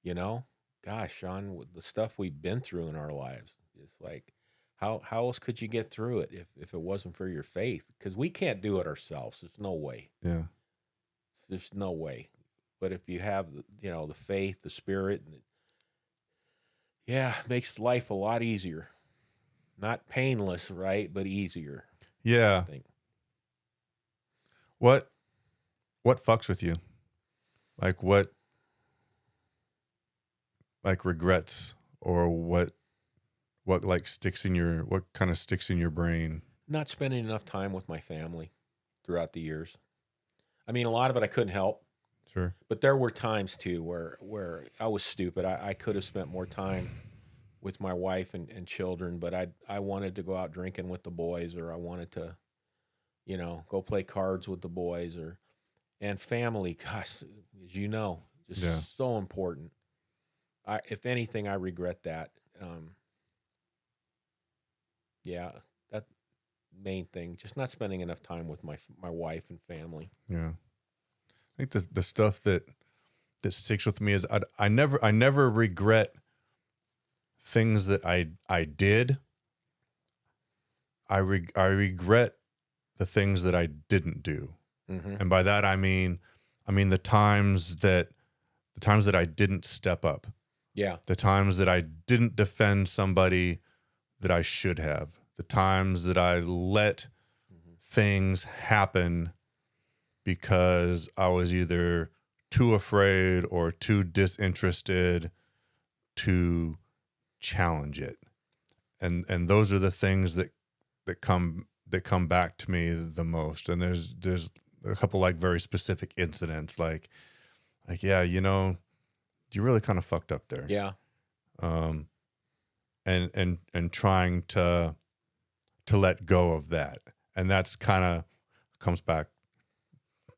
You know, gosh, Sean, with the stuff we've been through in our lives, it's like, how else could you get through it if it wasn't for your faith? Because we can't do it ourselves. There's no way. Yeah. There's no way. But if you have, you know, the faith, the spirit, and yeah, it makes life a lot easier. Not painless, right? But easier. Yeah. I think. What fucks with you? Like what? Like regrets, or what like sticks in your, what kind of sticks in your brain? Not spending enough time with my family throughout the years. I mean, a lot of it I couldn't help. Sure. But there were times too where I was stupid. I could have spent more time with my wife and children, but I wanted to go out drinking with the boys, or I wanted to, you know, go play cards with the boys, and family, gosh, as you know, just so important. If anything, I regret that. Yeah, that main thing, just not spending enough time with my wife and family. Yeah. I think the stuff that sticks with me is I never regret things that I did. I regret the things that I didn't do. Mm-hmm. And by that I mean the times that I didn't step up. Yeah. The times that I didn't defend somebody that I should have. The times that I let things happen because I was either too afraid or too disinterested to challenge it. And those are the things that come back to me the most. And there's a couple like very specific incidents like yeah, you know, you really kind of fucked up there. Yeah. And trying to let go of that. And that's kind of comes back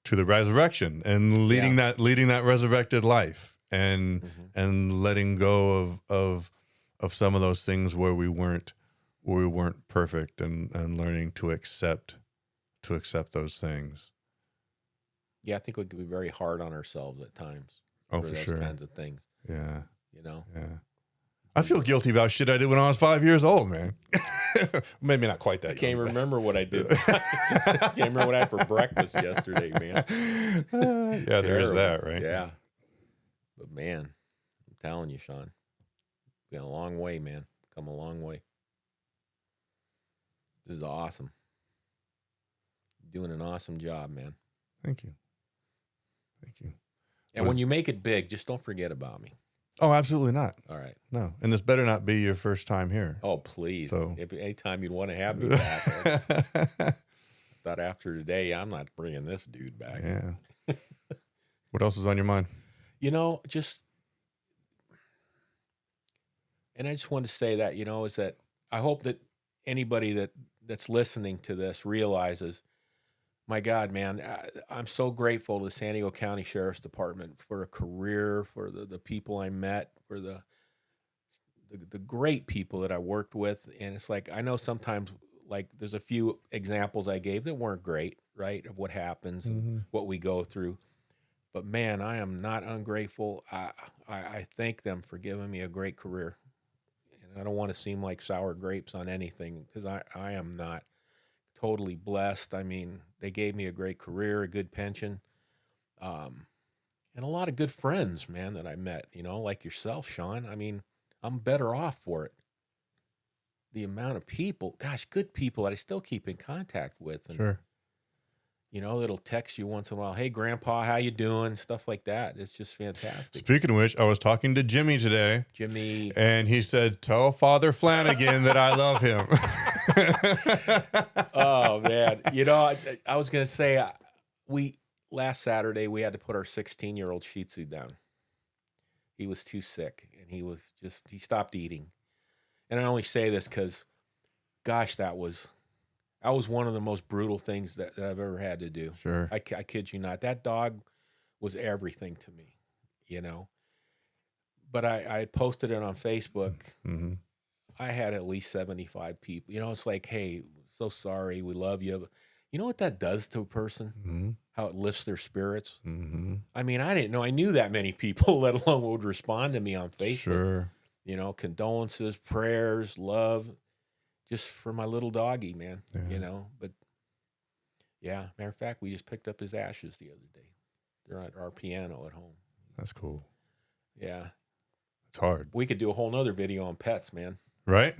to the resurrection and leading that resurrected life and letting go of some of those things where we weren't perfect and learning to accept those things. Yeah, I think we could be very hard on ourselves at times. Oh, for those sure. kinds of things. Yeah. You know? Yeah. I feel guilty about shit I did when I was 5 years old, man. Maybe not quite that. I can't remember what I did. I can't remember what I had for breakfast yesterday, man. Yeah, there is that, right? Yeah. But man, I'm telling you, Sean, been a long way, man. Come a long way. This is awesome. Doing an awesome job, man. Thank you. And when you make it big, just don't forget about me. Oh, absolutely not. All right. No. And this better not be your first time here. Oh, please. So if anytime you'd want to have me back. But after today, I'm not bringing this dude back. Yeah. What else is on your mind? You know, and I just wanted to say that, you know, is that I hope that anybody that's listening to this realizes, my God, man, I'm so grateful to the San Diego County Sheriff's Department for a career, for the people I met, for the great people that I worked with. And it's like, I know sometimes, like, there's a few examples I gave that weren't great, right, of what happens and what we go through. But, man, I am not ungrateful. I thank them for giving me a great career. And I don't want to seem like sour grapes on anything, because I am not. Totally blessed. I mean, they gave me a great career, a good pension, and a lot of good friends, man, that I met, you know, like yourself, Sean. I mean, I'm better off for it. The amount of people, gosh, good people that I still keep in contact with. And, Sure. You know, it'll text you once in a while. Hey, Grandpa, how you doing? Stuff like that. It's just fantastic. Speaking of which, I was talking to Jimmy today. Jimmy. And he said, tell Father Flanagan that I love him. Oh man, I was gonna say last Saturday we had to put our 16-year-old Shih Tzu down. He was too sick, and he stopped eating. And I only say this because, gosh, that was one of the most brutal things that I've ever had to do. Sure. I kid you not. That dog was everything to me, But I posted it on Facebook. Mm-hmm. I had at least 75 people. It's like, hey, so sorry, we love you. But you know what that does to a person? Mm-hmm. How it lifts their spirits? Mm-hmm. I mean, I didn't know I knew that many people, let alone would respond to me on Facebook. Sure. Condolences, prayers, love, just for my little doggy, man. Yeah. But yeah, matter of fact, we just picked up his ashes the other day. They're at our piano at home. That's cool. Yeah. It's hard. We could do a whole nother video on pets, man. Right?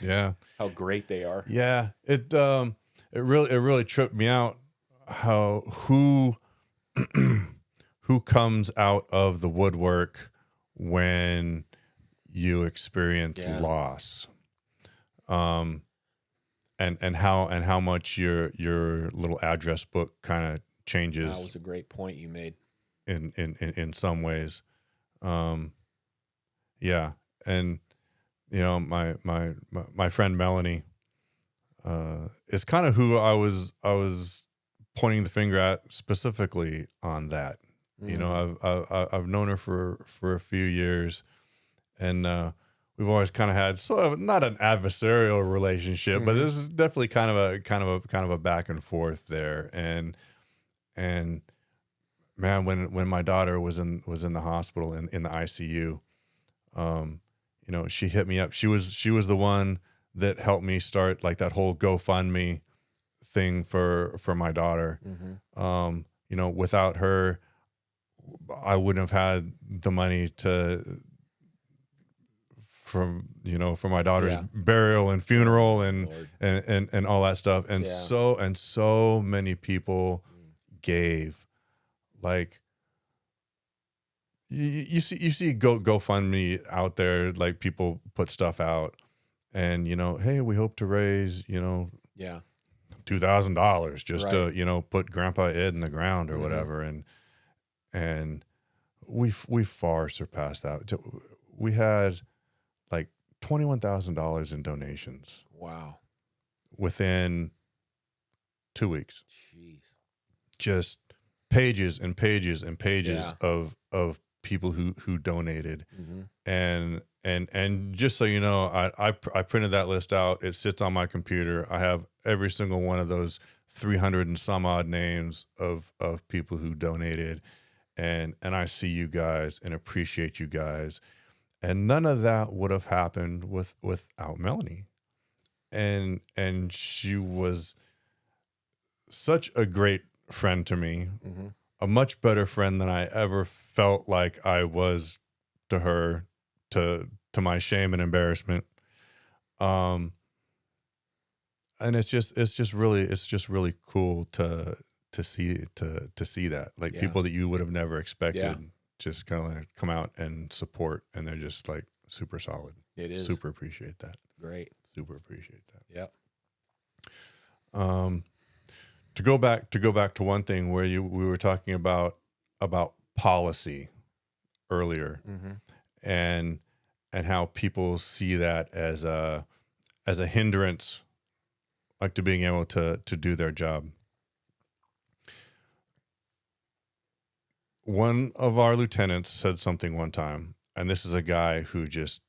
Yeah. How great they are. Yeah. It really tripped me out who comes out of the woodwork when you experience loss. And how much your little address book kind of changes. That was a great point you made. In some ways. Yeah. And my friend Melanie is kind of who I was pointing the finger at specifically on that. I've known her for a few years, and we've always kind of had sort of not an adversarial relationship, but there's definitely kind of a back and forth there. And man, when my daughter was in the hospital in the ICU, she hit me up. She was the one that helped me start like that whole GoFundMe thing for my daughter. Without her, I wouldn't have had the money for my daughter's burial and funeral and all that stuff. And so many people gave. Like you see GoFundMe out there, like people put stuff out, and hey, we hope to raise $2,000 just to put Grandpa Ed in the ground or whatever, and we far surpassed that. We had like $21,000 in donations. Wow! Within 2 weeks. Jeez. Just pages and pages and pages of people who donated. And just so you know, I printed that list out. It sits on my computer. I have every single one of those 300 and some odd names of people who donated, and I see you guys and appreciate you guys. And none of that would have happened without Melanie. And she was such a great friend to me, a much better friend than I ever felt like I was to her, to my shame and embarrassment. And it's just really cool to see that, like people that you would have never expected just kind of come out and support, and they're just like super solid. It is super appreciate that. Great. Super appreciate that. Yep. To go back to one thing where we were talking about policy earlier, and how people see that as a hindrance, like to being able to do their job. One of our lieutenants said something one time, and this is a guy who just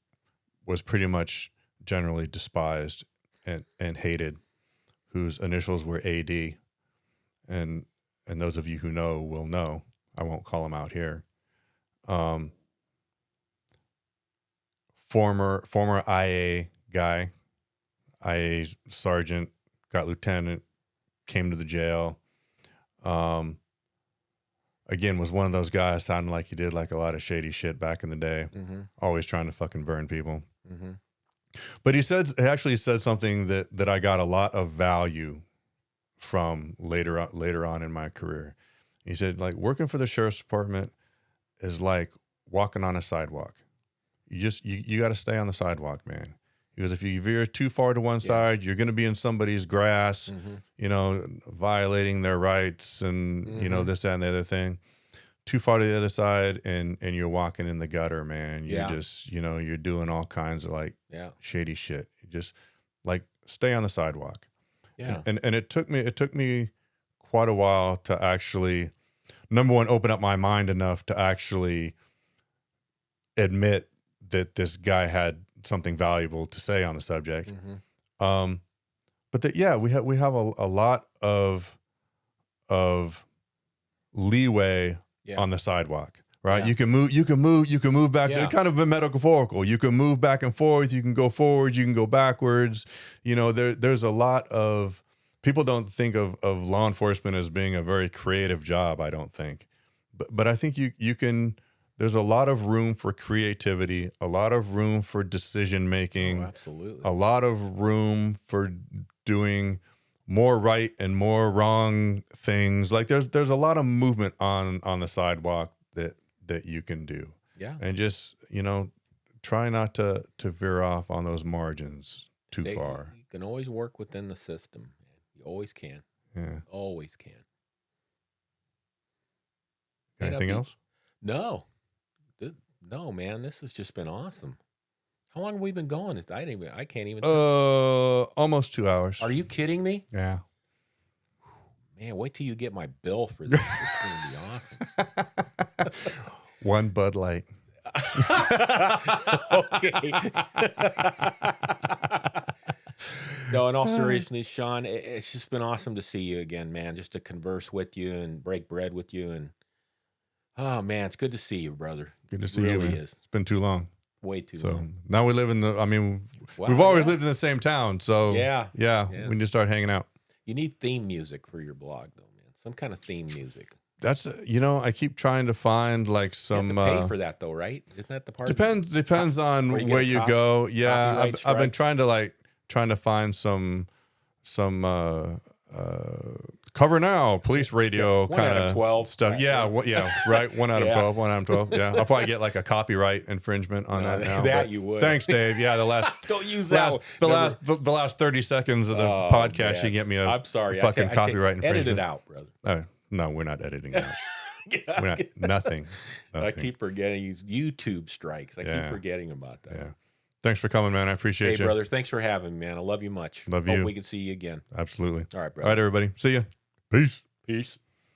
was pretty much generally despised and hated, whose initials were AD. And those of you who know will know. I won't call him out here. Former IA guy, IA sergeant, got lieutenant, came to the jail. Again, was one of those guys sounding like he did like a lot of shady shit back in the day, always trying to fucking burn people. But he actually said something that I got a lot of value from later on in my career. He said, like, working for the sheriff's department is like walking on a sidewalk. You got to stay on the sidewalk, man. He goes, if you veer too far to one side, you're going to be in somebody's grass, you know, violating their rights and, you know, this, that, and the other thing. Too far to the other side, and you're walking in the gutter, man. You're just, you know, you're doing all kinds of like shady shit. You just like stay on the sidewalk. Yeah. And it took me quite a while to actually, number one, open up my mind enough to actually admit that this guy had something valuable to say on the subject. But that, yeah, we have a lot of leeway on the sidewalk, right? You can move back. They're kind of a metaphorical. You can move back and forth. You can go forward. You can go backwards. You know, there's a lot of people don't think of law enforcement as being a very creative job. I don't think, but I think you can. There's a lot of room for creativity, a lot of room for decision making, absolutely, a lot of room for doing more right and more wrong things. Like there's a lot of movement on the sidewalk that you can do. Yeah. And just, you know, try not to veer off on those margins too far. You can always work within the system. You always can. Yeah. Always can. Anything else? No. No, man, this has just been awesome. How long have we been going? I can't even tell. Almost 2 hours. Are you kidding me? Yeah. Man, wait till you get my bill for this. It's going to be awesome. One Bud Light. Okay. No, in all seriousness, Sean, it's just been awesome to see you again, man. Just to converse with you and break bread with you. And, oh, man, it's good to see you, brother. Good to see it you, really man. is. It's been too long. Way too So long. now we live in we've always lived in the same town. So yeah, we need to start hanging out. You need theme music for your blog, though, man. Some kind of theme music. That's, you know, I keep trying to find like some. You have to pay for that, though, right? Isn't that the part? Depends on where you go. Yeah, I've been trying to find some cover now, police radio kind of 12 stuff. Yeah, right. 1 out of 12. 1 out of 12. Yeah, I'll probably get like a copyright infringement on that now. That you would. Thanks, Dave. Yeah, the last don't use that. The last 30 seconds of the podcast, you get me a I'm sorry, fucking copyright infringement. Edit it out, brother. No, we're not editing it out. We're not nothing. I keep forgetting YouTube strikes. I keep forgetting about that. Yeah. Thanks for coming, man. I appreciate you. Hey, brother. Thanks for having me, man. I love you much. Love you. Hope we can see you again. Absolutely. All right, brother. All right, everybody. See ya. Peace. Peace.